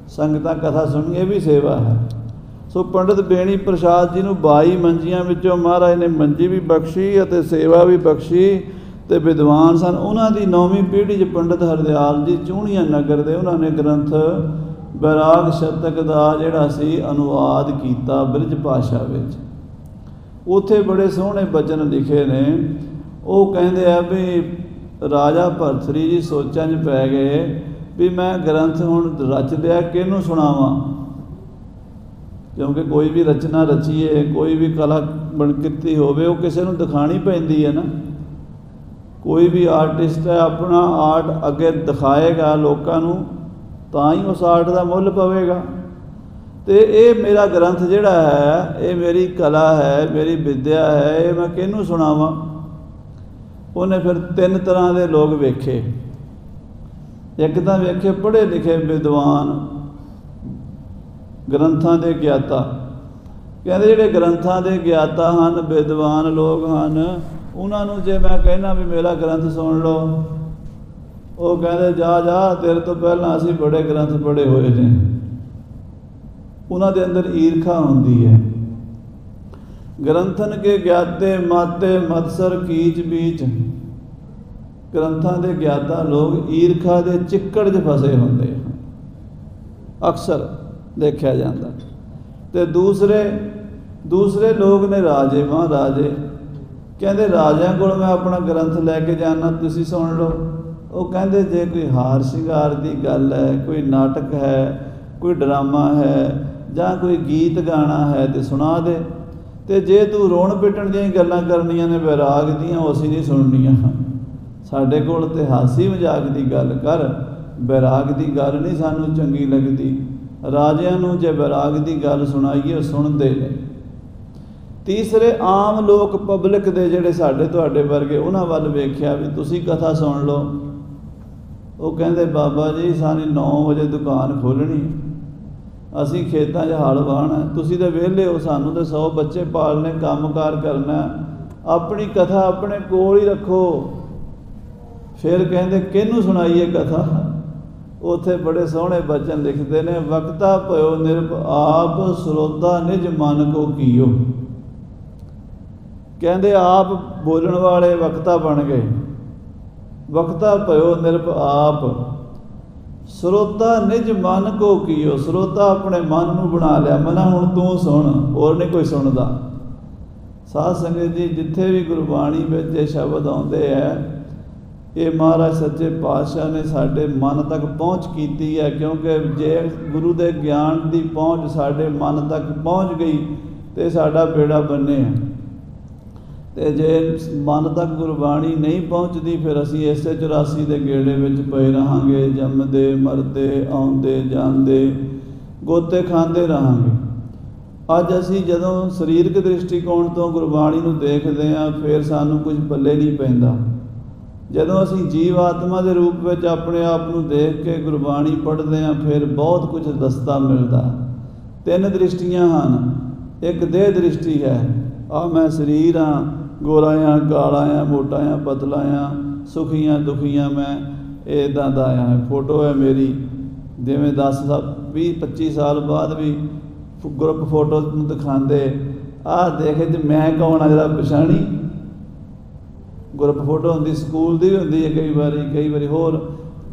संगतां कथा सुनिए भी सेवा है। सो पंडित बेणी प्रसाद जी नूं 22 मंजियां विचों महाराज ने मंजी भी बख्शी अते सेवा भी बख्शी ਤੇ ਵਿਦਵਾਨ ਸਨ। ਉਹਨਾਂ ਦੀ 9ਵੀਂ ਪੀੜ੍ਹੀ 'ਚ ਪੰਡਿਤ ਹਰਦਿਆਲ ਜੀ ਚੂਹਣੀਆਂ ਨਗਰ ਦੇ, ਉਹਨਾਂ ਨੇ ਗ੍ਰੰਥ ਬੈਰਾਗ ਸ਼ਤਕ ਦਾ ਜਿਹੜਾ ਸੀ ਅਨੁਵਾਦ ਕੀਤਾ ਬ੍ਰਿਜ ਭਾਸ਼ਾ ਵਿੱਚ। ਉੱਥੇ ਬੜੇ ਸੋਹਣੇ ਬਚਨ ਲਿਖੇ ਨੇ। ਉਹ ਕਹਿੰਦੇ ਆ ਵੀ ਰਾਜਾ ਭਰਥਰੀ ਜੀ ਸੋਚਾਂ 'ਚ ਪੈ ਗਏ ਵੀ ਮੈਂ ਗ੍ਰੰਥ ਹੁਣ ਰਚ ਲਿਆ, ਕਿਹਨੂੰ ਸੁਣਾਵਾਂ, ਕਿਉਂਕਿ ਕੋਈ ਵੀ ਰਚਨਾ ਰਚੀਏ, ਕੋਈ ਵੀ ਕਲਾ ਬਣ ਕੀਤੀ ਹੋਵੇ, ਉਹ ਕਿਸੇ ਨੂੰ ਦਿਖਾਣੀ ਪੈਂਦੀ ਹੈ ਨਾ। ਕੋਈ ਵੀ ਆਰਟਿਸਟ ਹੈ, ਆਪਣਾ ਆਰਟ ਅੱਗੇ ਦਿਖਾਏਗਾ ਲੋਕਾਂ ਨੂੰ, ਤਾਂ ਹੀ ਉਸ ਆਰਟ ਦਾ ਮੁੱਲ ਪਵੇਗਾ। ਅਤੇ ਇਹ ਮੇਰਾ ਗ੍ਰੰਥ ਜਿਹੜਾ ਹੈ, ਇਹ ਮੇਰੀ ਕਲਾ ਹੈ, ਮੇਰੀ ਵਿੱਦਿਆ ਹੈ, ਇਹ ਮੈਂ ਕਿਹਨੂੰ ਸੁਣਾਵਾਂ। ਉਹਨੇ ਫਿਰ 3 ਤਰ੍ਹਾਂ ਦੇ ਲੋਕ ਵੇਖੇ। ਇੱਕ ਤਾਂ ਵੇਖੇ ਪੜ੍ਹੇ ਲਿਖੇ ਵਿਦਵਾਨ, ਗ੍ਰੰਥਾਂ ਦੇ ਗਿਆਤਾ। ਕਹਿੰਦੇ ਜਿਹੜੇ ਗ੍ਰੰਥਾਂ ਦੇ ਗਿਆਤਾ ਹਨ, ਵਿਦਵਾਨ ਲੋਕ ਹਨ, ਉਹਨਾਂ ਨੂੰ ਜੇ ਮੈਂ ਕਹਿਣਾ ਵੀ ਮੇਰਾ ਗ੍ਰੰਥ ਸੁਣ ਲਓ, ਉਹ ਕਹਿੰਦੇ ਜਾ ਜਾ, ਤੇਰੇ ਤੋਂ ਪਹਿਲਾਂ ਅਸੀਂ ਬੜੇ ਗ੍ਰੰਥ ਪੜ੍ਹੇ ਹੋਏ ਨੇ। ਉਹਨਾਂ ਦੇ ਅੰਦਰ ਈਰਖਾ ਹੁੰਦੀ ਹੈ। ਗ੍ਰੰਥਨ ਕੇ ਗਿਆਤੇ ਮਾਤੇ ਮਤਸਰ ਕੀਚ ਬੀਚ। ਗ੍ਰੰਥਾਂ ਦੇ ਗਿਆਤਾ ਲੋਕ ਈਰਖਾ ਦੇ ਚਿੱਕੜ 'ਚ ਫਸੇ ਹੁੰਦੇ ਹਨ, ਅਕਸਰ ਦੇਖਿਆ ਜਾਂਦਾ। ਅਤੇ ਦੂਸਰੇ ਲੋਕ ਨੇ ਰਾਜੇ ਮਹਾਰਾਜੇ। ਕਹਿੰਦੇ ਰਾਜਿਆਂ ਕੋਲ ਮੈਂ ਆਪਣਾ ਗ੍ਰੰਥ ਲੈ ਕੇ ਜਾਣਾ, ਤੁਸੀਂ ਸੁਣ ਲਓ। ਉਹ ਕਹਿੰਦੇ ਜੇ ਕੋਈ ਹਾਰ ਸ਼ਿੰਗਾਰ ਦੀ ਗੱਲ ਹੈ, ਕੋਈ ਨਾਟਕ ਹੈ, ਕੋਈ ਡਰਾਮਾ ਹੈ, ਜਾਂ ਕੋਈ ਗੀਤ ਗਾਣਾ ਹੈ ਤੇ ਸੁਣਾ ਦੇ। ਅਤੇ ਜੇ ਤੂੰ ਰੋਣ ਪਿੱਟਣ ਦੀਆਂ ਗੱਲਾਂ ਕਰਨੀਆਂ ਨੇ ਵੈਰਾਗ ਦੀਆਂ, ਉਹ ਅਸੀਂ ਨਹੀਂ ਸੁਣਨੀਆਂ। ਸਾਡੇ ਕੋਲ ਤੇ ਹਾਸੀ ਮਜ਼ਾਕ ਦੀ ਗੱਲ ਕਰ, ਵੈਰਾਗ ਦੀ ਗੱਲ ਨਹੀਂ ਸਾਨੂੰ ਚੰਗੀ ਲੱਗਦੀ। ਰਾਜਿਆਂ ਨੂੰ ਜੇ ਵੈਰਾਗ ਦੀ ਗੱਲ ਸੁਣਾਈਏ, ਉਹ ਸੁਣਦੇ ਨੇ। ਤੀਸਰੇ ਆਮ ਲੋਕ, ਪਬਲਿਕ ਦੇ ਜਿਹੜੇ ਸਾਡੇ ਤੁਹਾਡੇ ਵਰਗੇ, ਉਹਨਾਂ ਵੱਲ ਵੇਖਿਆ ਵੀ ਤੁਸੀਂ ਕਥਾ ਸੁਣ ਲਓ। ਉਹ ਕਹਿੰਦੇ ਬਾਬਾ ਜੀ ਸਾਡੀ 9 ਵਜੇ ਦੁਕਾਨ ਖੋਲ੍ਹਣੀ, ਅਸੀਂ ਖੇਤਾਂ 'ਚ ਹਲ ਵਾਹਣਾ, ਤੁਸੀਂ ਤਾਂ ਵਿਹਲੇ ਹੋ, ਸਾਨੂੰ ਤਾਂ 100 ਬੱਚੇ ਪਾਲਣੇ, ਕੰਮ ਕਾਰ ਕਰਨਾ, ਆਪਣੀ ਕਥਾ ਆਪਣੇ ਕੋਲ ਹੀ ਰੱਖੋ। ਫਿਰ ਕਹਿੰਦੇ ਕਿਹਨੂੰ ਸੁਣਾਈਏ ਕਥਾ। ਉੱਥੇ ਬੜੇ ਸੋਹਣੇ ਬਚਨ ਲਿਖਦੇ ਨੇ, ਵਕਤਾ ਭਇਓ ਨਿਰਭ ਆਪ, ਸਰੋਤਾ ਨਿਜ ਮਨ ਕੋ ਕੀਓ। ਕਹਿੰਦੇ ਆਪ ਬੋਲਣ ਵਾਲੇ ਵਕਤਾ ਬਣ ਗਏ। ਵਕਤਾ ਭਇਓ ਨਿਰਭ ਆਪ, ਸਰੋਤਾ ਨਿਜ ਮਨ ਕੋ ਕੀਓ। ਸਰੋਤਾ ਆਪਣੇ ਮਨ ਨੂੰ ਬਣਾ ਲਿਆ, ਮਨਾ ਹੁਣ ਤੂੰ ਸੁਣ, ਹੋਰ ਨਹੀਂ ਕੋਈ ਸੁਣਦਾ। ਸਾਧ ਸੰਗਤ ਜੀ, ਜਿੱਥੇ ਵੀ ਗੁਰਬਾਣੀ ਵਿੱਚ ਇਹ ਸ਼ਬਦ ਆਉਂਦੇ ਹੈ, ਇਹ ਮਹਾਰਾਜ ਸੱਚੇ ਪਾਤਸ਼ਾਹ ਨੇ ਸਾਡੇ ਮਨ ਤੱਕ ਪਹੁੰਚ ਕੀਤੀ ਹੈ। ਕਿਉਂਕਿ ਜੇ ਗੁਰੂ ਦੇ ਗਿਆਨ ਦੀ ਪਹੁੰਚ ਸਾਡੇ ਮਨ ਤੱਕ ਪਹੁੰਚ ਗਈ ਤੇ ਸਾਡਾ ਬੇੜਾ ਬੰਨੇ ਹੈ। ਅਤੇ ਜੇ ਮਨ ਤੱਕ ਗੁਰਬਾਣੀ ਨਹੀਂ ਪਹੁੰਚਦੀ, ਫਿਰ ਅਸੀਂ ਇਸੇ 84 ਦੇ ਗੇੜੇ ਵਿੱਚ ਪਏ ਰਹਾਂਗੇ, ਜੰਮਦੇ ਮਰਦੇ, ਆਉਂਦੇ ਜਾਂਦੇ, ਗੋਤੇ ਖਾਂਦੇ ਰਹਾਂਗੇ। ਅੱਜ ਅਸੀਂ ਜਦੋਂ ਸਰੀਰਕ ਦ੍ਰਿਸ਼ਟੀਕੋਣ ਤੋਂ ਗੁਰਬਾਣੀ ਨੂੰ ਦੇਖਦੇ ਹਾਂ, ਫਿਰ ਸਾਨੂੰ ਕੁਝ ਪੱਲੇ ਨਹੀਂ ਪੈਂਦਾ। ਜਦੋਂ ਅਸੀਂ ਜੀਵ ਆਤਮਾ ਦੇ ਰੂਪ ਵਿੱਚ ਆਪਣੇ ਆਪ ਨੂੰ ਦੇਖ ਕੇ ਗੁਰਬਾਣੀ ਪੜ੍ਹਦੇ ਹਾਂ, ਫਿਰ ਬਹੁਤ ਕੁਝ ਰਸਤਾ ਮਿਲਦਾ। 3 ਦ੍ਰਿਸ਼ਟੀਆਂ ਹਨ। ਇੱਕ ਦੇਹ ਦ੍ਰਿਸ਼ਟੀ ਹੈ, ਆਹ ਮੈਂ ਸਰੀਰ ਹਾਂ, ਗੋਰਾ ਹਾਂ, ਕਾਲਾ ਹਾਂ, ਮੋਟਾ ਹਾਂ, ਪਤਲਾ ਹਾਂ, ਸੁਖੀ ਹਾਂ, ਦੁਖੀ ਹਾਂ, ਮੈਂ ਇੱਦਾਂ ਦਾ ਹਾਂ। ਫੋਟੋ ਹੈ ਮੇਰੀ, ਜਿਵੇਂ 10 ਸਾਲ 20-25 ਸਾਲ ਬਾਅਦ ਵੀ ਗਰੁੱਪ ਫੋਟੋ ਨੂੰ ਦਿਖਾਉਂਦੇ, ਆਹ ਦੇਖ ਜੇ ਮੈਂ ਕੌਣ ਆ, ਜਿਹੜਾ ਪਛਾਣੀ। ਗਰੁੱਪ ਫੋਟੋ ਹੁੰਦੀ, ਸਕੂਲ ਦੀ ਵੀ ਹੁੰਦੀ ਹੈ ਕਈ ਵਾਰੀ ਹੋਰ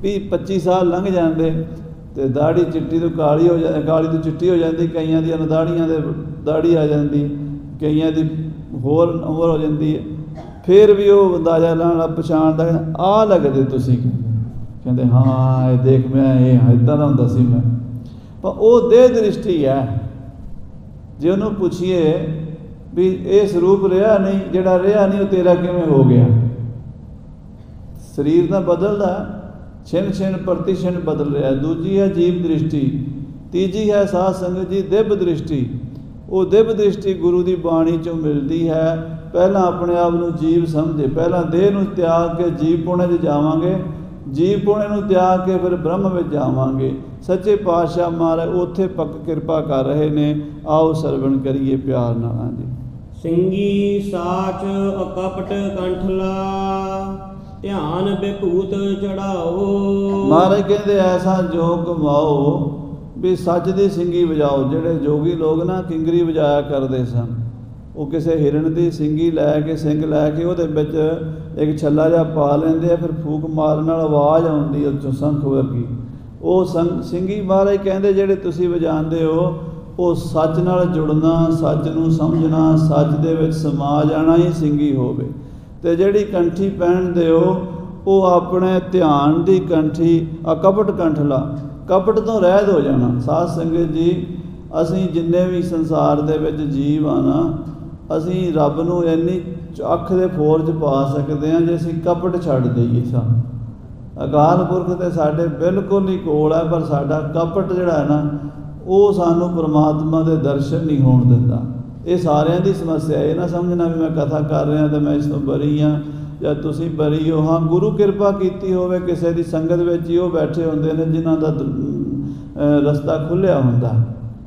20-25 ਸਾਲ ਲੰਘ ਜਾਂਦੇ ਅਤੇ ਦਾੜੀ ਚਿੱਟੀ ਤੋਂ ਕਾਲੀ ਹੋ ਜਾਂਦੀ, ਕਾਲੀ ਤੋਂ ਚਿੱਟੀ ਹੋ ਜਾਂਦੀ। ਕਈਆਂ ਦੀਆਂ ਦਾੜੀਆਂ ਦੇ ਦਾੜੀ ਆ ਜਾਂਦੀ, ਕਈਆਂ ਦੀ ਹੋਰ ਉਮਰ ਹੋ ਜਾਂਦੀ ਹੈ। ਫਿਰ ਵੀ ਉਹ ਅੰਦਾਜ਼ਾ ਲਾਉਣਾ, ਪਛਾਣਦਾ, ਆਹ ਲੱਗਦੇ ਤੁਸੀਂ। ਕਹਿੰਦੇ ਹਾਂ ਇਹ ਦੇਖ ਮੈਂ ਇਹ ਹਾਂ, ਇੱਦਾਂ ਦਾ ਹੁੰਦਾ ਸੀ ਮੈਂ। ਪਰ ਉਹ ਦੇਹ ਦ੍ਰਿਸ਼ਟੀ ਹੈ। ਜੇ ਉਹਨੂੰ ਪੁੱਛੀਏ ਵੀ ਇਹ ਸਰੂਪ ਰਿਹਾ ਨਹੀਂ, ਜਿਹੜਾ ਰਿਹਾ ਨਹੀਂ ਉਹ ਤੇਰਾ ਕਿਵੇਂ ਹੋ ਗਿਆ। ਸਰੀਰ ਤਾਂ ਬਦਲਦਾ, ਛਿਣ ਪ੍ਰਤੀ ਛਿਣ ਬਦਲ ਰਿਹਾ। ਦੂਜੀ ਹੈ ਜੀਵ ਦ੍ਰਿਸ਼ਟੀ, ਤੀਜੀ ਹੈ ਸਾਧ ਸੰਗਤ ਜੀ ਦਿਵ ਦ੍ਰਿਸ਼ਟੀ। ਉਹ ਦਿਵ ਦ੍ਰਿਸ਼ਟੀ ਗੁਰੂ ਦੀ ਬਾਣੀ 'ਚੋਂ ਮਿਲਦੀ ਹੈ। ਪਹਿਲਾਂ ਆਪਣੇ ਆਪ ਨੂੰ ਜੀਵ ਸਮਝੇ, ਪਹਿਲਾਂ ਦੇਹ ਨੂੰ ਤਿਆਗ ਕੇ ਜੀਵ ਪੁਣੇ 'ਚ ਜਾਵਾਂਗੇ, ਜੀਵ ਪੁਣੇ ਨੂੰ ਤਿਆਗ ਕੇ ਫਿਰ ਬ੍ਰਹਮ ਵਿੱਚ ਜਾਵਾਂਗੇ। ਸੱਚੇ ਪਾਤਸ਼ਾਹ ਮਹਾਰਾਜ ਉੱਥੇ ਪੱਕ ਕਿਰਪਾ ਕਰ ਰਹੇ ਨੇ। ਆਓ ਸਰਵਣ ਕਰੀਏ ਪਿਆਰ ਨਾਲ। ਹਾਂਜੀ। ਸਿੰਘੀ ਸਾਚ ਅਕਪਟ ਕੰਠਲਾ, ਧਿਆਨ ਬਿਭੂਤ ਚੜਾਓ। ਮਹਾਰਾਜ ਕਹਿੰਦੇ ਐਸਾ ਜੋਗ ਕਮਾਓ ਵੀ ਸੱਚ ਦੀ ਸਿੰਗੀ ਵਜਾਓ। ਜਿਹੜੇ ਜੋਗੀ ਲੋਕ ਨਾ ਕਿੰਗਰੀ ਵਜਾਇਆ ਕਰਦੇ ਸਨ, ਉਹ ਕਿਸੇ ਹਿਰਨ ਦੀ ਸਿੰਗੀ ਲੈ ਕੇ ਸਿੰਘ ਲੈ ਕੇ ਉਹਦੇ ਵਿੱਚ ਇੱਕ ਛੱਲਾ ਜਿਹਾ ਪਾ ਲੈਂਦੇ ਆ, ਫਿਰ ਫੂਕ ਮਾਰਨ ਨਾਲ ਆਵਾਜ਼ ਆਉਂਦੀ ਉਹ 'ਚੋਂ ਸ਼ੰਖ ਵਰਗੀ। ਉਹ ਸਿੰਗੀ ਮਹਾਰਾਜ ਕਹਿੰਦੇ ਜਿਹੜੇ ਤੁਸੀਂ ਵਜਾਉਂਦੇ ਹੋ ਉਹ ਸੱਚ ਨਾਲ ਜੁੜਨਾ, ਸੱਚ ਨੂੰ ਸਮਝਣਾ, ਸੱਚ ਦੇ ਵਿੱਚ ਸਮਾ ਜਾਣਾ ਹੀ ਸਿੰਗੀ ਹੋਵੇ। ਅਤੇ ਜਿਹੜੀ ਕੰਠੀ ਪਹਿਨਦੇ ਹੋ ਉਹ ਆਪਣੇ ਧਿਆਨ ਦੀ ਕੰਠੀ, ਅਕਪਟ ਕੰਠਲਾ, ਕਪਟ ਤੋਂ ਰਹਿਤ ਹੋ ਜਾਣਾ। ਸਾਧ ਸੰਗਤ ਜੀ, ਅਸੀਂ ਜਿੰਨੇ ਵੀ ਸੰਸਾਰ ਦੇ ਵਿੱਚ ਜੀਵ ਆ ਨਾ, ਅਸੀਂ ਰੱਬ ਨੂੰ ਇੰਨੀ ਅੱਖ ਦੇ ਫੋਰ 'ਚ ਪਾ ਸਕਦੇ ਹਾਂ ਜੇ ਅਸੀਂ ਕਪਟ ਛੱਡ ਦੇਈਏ। ਅਕਾਲ ਪੁਰਖ ਤੇ ਸਾਡੇ ਬਿਲਕੁਲ ਹੀ ਕੋਲ ਹੈ, ਪਰ ਸਾਡਾ ਕਪਟ ਜਿਹੜਾ ਹੈ ਨਾ ਉਹ ਸਾਨੂੰ ਪਰਮਾਤਮਾ ਦੇ ਦਰਸ਼ਨ ਨਹੀਂ ਹੋਣ ਦਿੰਦਾ। ਇਹ ਸਾਰਿਆਂ ਦੀ ਸਮੱਸਿਆ। ਇਹ ਨਾ ਸਮਝਣਾ ਵੀ ਮੈਂ ਕਥਾ ਕਰ ਰਿਹਾ ਤਾਂ ਮੈਂ ਇਸ ਤੋਂ ਬਰੀ ਹਾਂ ਜਾਂ ਤੁਸੀਂ ਬਰੀ ਹੋ। ਹਾਂ, ਗੁਰੂ ਕਿਰਪਾ ਕੀਤੀ ਹੋਵੇ, ਕਿਸੇ ਦੀ ਸੰਗਤ ਵਿੱਚ ਹੀ ਉਹ ਬੈਠੇ ਹੁੰਦੇ ਨੇ ਜਿਨ੍ਹਾਂ ਦਾ ਰਸਤਾ ਖੁੱਲ੍ਹਿਆ ਹੁੰਦਾ।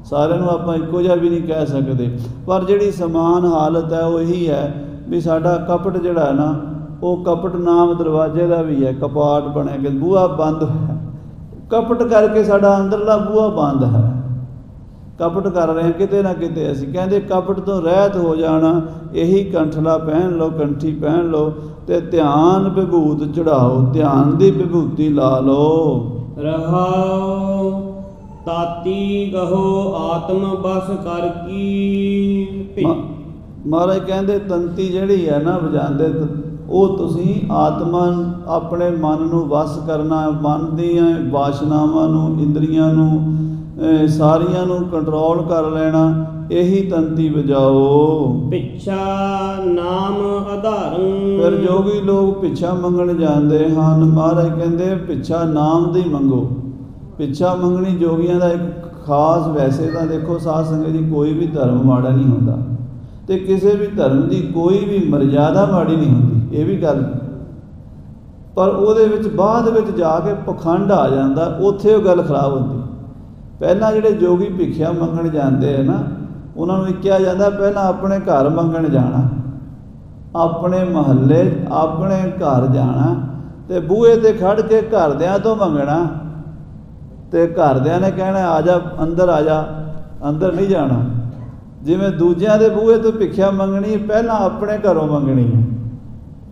ਸਾਰਿਆਂ ਨੂੰ ਆਪਾਂ ਇੱਕੋ ਜਿਹਾ ਵੀ ਨਹੀਂ ਕਹਿ ਸਕਦੇ, ਪਰ ਜਿਹੜੀ ਸਮਾਨ ਹਾਲਤ ਹੈ ਉਹ ਇਹੀ ਹੈ ਵੀ ਸਾਡਾ ਕਪਟ ਜਿਹੜਾ ਹੈ ਨਾ, ਉਹ ਕਪਟ ਨਾਮ ਦਰਵਾਜ਼ੇ ਦਾ ਵੀ ਹੈ, ਕਪਾਟ ਬਣਿਆ ਕਿ ਬੂਹਾ ਬੰਦ ਹੈ। ਕਪਟ ਕਰਕੇ ਸਾਡਾ ਅੰਦਰਲਾ ਬੂਹਾ ਬੰਦ ਹੈ। ਕਪਟ ਕਰ ਰਹੇ ਹਾਂ ਕਿਤੇ ਨਾ ਕਿਤੇ ਅਸੀਂ। ਕਹਿੰਦੇ ਕਪਟ ਤੋਂ ਰਹਿਤ ਹੋ ਜਾਣਾ, ਇਹੀ ਕੰਠਲਾ ਪਹਿਨ ਲਓ, ਕੰਠੀ ਪਹਿਨ ਲਓ ਅਤੇ ਧਿਆਨ ਵਿਭੂਤ ਚੜ੍ਹਾਓ, ਧਿਆਨ ਦੀ ਵਿਭੂਤੀ ਲਾ ਲਓ। ਰਹਾਉ ਤਾਤੀ ਕਹੋ ਆਤਮ ਬਸ ਕਰ ਕੀ। ਮਹਾਰਾਜ ਕਹਿੰਦੇ ਤੰਤੀ ਜਿਹੜੀ ਹੈ ਨਾ ਵਜਾਉਂਦੇ, ਉਹ ਤੁਸੀਂ ਆਤਮਾ ਆਪਣੇ ਮਨ ਨੂੰ ਵਸ ਕਰਨਾ, ਮਨ ਦੀਆਂ ਵਾਸ਼ਨਾਵਾਂ ਨੂੰ, ਇੰਦਰੀਆਂ ਨੂੰ, ਸਾਰੀਆਂ ਨੂੰ ਕੰਟਰੋਲ ਕਰ ਲੈਣਾ, ਇਹੀ ਤੰਤੀ ਵਜਾਓ। ਪਿੱਛਾ ਨਾਮ ਆਧਾਰੰ। ਫਿਰ ਜੋਗੀ ਲੋਕ ਪਿੱਛਾ ਮੰਗਣ ਜਾਂਦੇ ਹਨ। ਮਹਾਰਾਜ ਕਹਿੰਦੇ ਪਿੱਛਾ ਨਾਮ ਦੀ ਮੰਗੋ। ਪਿੱਛਾ ਮੰਗਣੀ ਜੋਗੀਆਂ ਦਾ ਇੱਕ ਖਾਸ, ਵੈਸੇ ਤਾਂ ਦੇਖੋ ਸਾਧ ਸੰਗਤ ਜੀ, ਕੋਈ ਵੀ ਧਰਮ ਮਾੜਾ ਨਹੀਂ ਹੁੰਦਾ ਅਤੇ ਕਿਸੇ ਵੀ ਧਰਮ ਦੀ ਕੋਈ ਵੀ ਮਰਜ਼ਾਦਾ ਮਾੜੀ ਨਹੀਂ ਹੁੰਦੀ, ਇਹ ਵੀ ਗੱਲ। ਪਰ ਉਹਦੇ ਵਿੱਚ ਬਾਅਦ ਵਿੱਚ ਜਾ ਕੇ ਪਖੰਡ ਆ ਜਾਂਦਾ, ਉੱਥੇ ਉਹ ਗੱਲ ਖਰਾਬ ਹੁੰਦੀ। ਪਹਿਲਾਂ ਜਿਹੜੇ ਜੋਗੀ ਭਿੱਖਿਆ ਮੰਗਣ ਜਾਂਦੇ ਆ ਨਾ, ਉਹਨਾਂ ਨੂੰ ਕਿਹਾ ਜਾਂਦਾ ਪਹਿਲਾਂ ਆਪਣੇ ਘਰ ਮੰਗਣ ਜਾਣਾ, ਆਪਣੇ ਮਹੱਲੇ, ਆਪਣੇ ਘਰ ਜਾਣਾ ਅਤੇ ਬੂਹੇ 'ਤੇ ਖੜ੍ਹ ਕੇ ਘਰਦਿਆਂ ਤੋਂ ਮੰਗਣਾ। ਅਤੇ ਘਰਦਿਆਂ ਨੇ ਕਹਿਣਾ ਆ ਜਾ ਅੰਦਰ, ਆ ਜਾ, ਅੰਦਰ ਨਹੀਂ ਜਾਣਾ। ਜਿਵੇਂ ਦੂਜਿਆਂ ਦੇ ਬੂਹੇ ਤੋਂ ਭਿੱਖਿਆ ਮੰਗਣੀ, ਪਹਿਲਾਂ ਆਪਣੇ ਘਰੋਂ ਮੰਗਣੀ ਹੈ।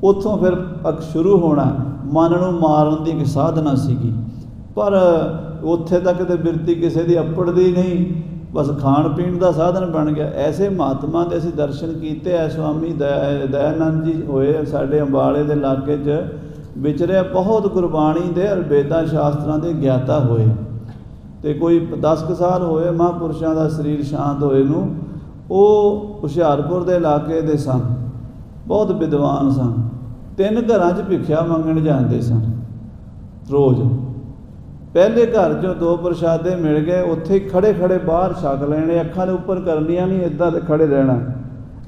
ਉੱਥੋਂ ਫਿਰ ਸ਼ੁਰੂ ਹੋਣਾ। ਮਨ ਨੂੰ ਮਾਰਨ ਦੀ ਇੱਕ ਸਾਧਨਾ ਸੀਗੀ, ਪਰ ਉੱਥੇ ਤੱਕ ਤਾਂ ਬਿਰਤੀ ਕਿਸੇ ਦੀ ਅੱਪੜਦੀ ਨਹੀਂ, ਬਸ ਖਾਣ ਪੀਣ ਦਾ ਸਾਧਨ ਬਣ ਗਿਆ। ਐਸੇ ਮਹਾਤਮਾ ਦੇ ਅਸੀਂ ਦਰਸ਼ਨ ਕੀਤੇ ਹੈ। ਸਵਾਮੀ ਦਇਆਨੰਦ ਜੀ ਹੋਏ, ਸਾਡੇ ਅੰਬਾਲੇ ਦੇ ਇਲਾਕੇ 'ਚ ਵਿਚਰੇ, ਬਹੁਤ ਗੁਰਬਾਣੀ ਦੇ ਔਰ ਵੇਦਾਂ ਸ਼ਾਸਤਰਾਂ ਦੇ ਗਿਆਤਾ ਹੋਏ। ਅਤੇ ਕੋਈ 10 ਕੁ ਸਾਲ ਹੋਏ ਮਹਾਂਪੁਰਸ਼ਾਂ ਦਾ ਸਰੀਰ ਸ਼ਾਂਤ ਹੋਏ ਨੂੰ। ਉਹ ਹੁਸ਼ਿਆਰਪੁਰ ਦੇ ਇਲਾਕੇ ਦੇ ਸਨ, ਬਹੁਤ ਵਿਦਵਾਨ ਸਨ। 3 ਘਰਾਂ 'ਚ ਭਿੱਖਿਆ ਮੰਗਣ ਜਾਂਦੇ ਸਨ ਰੋਜ਼। ਪਹਿਲੇ ਘਰ 'ਚੋਂ 2 ਪ੍ਰਸ਼ਾਦੇ ਮਿਲ ਗਏ, ਉੱਥੇ ਖੜ੍ਹੇ ਖੜ੍ਹੇ ਬਾਹਰ ਛਕ ਲੈਣੇ, ਅੱਖਾਂ ਦੇ ਉੱਪਰ ਕਰਨੀਆਂ ਨਹੀਂ, ਇੱਦਾਂ ਦੇ ਖੜ੍ਹੇ ਰਹਿਣਾ।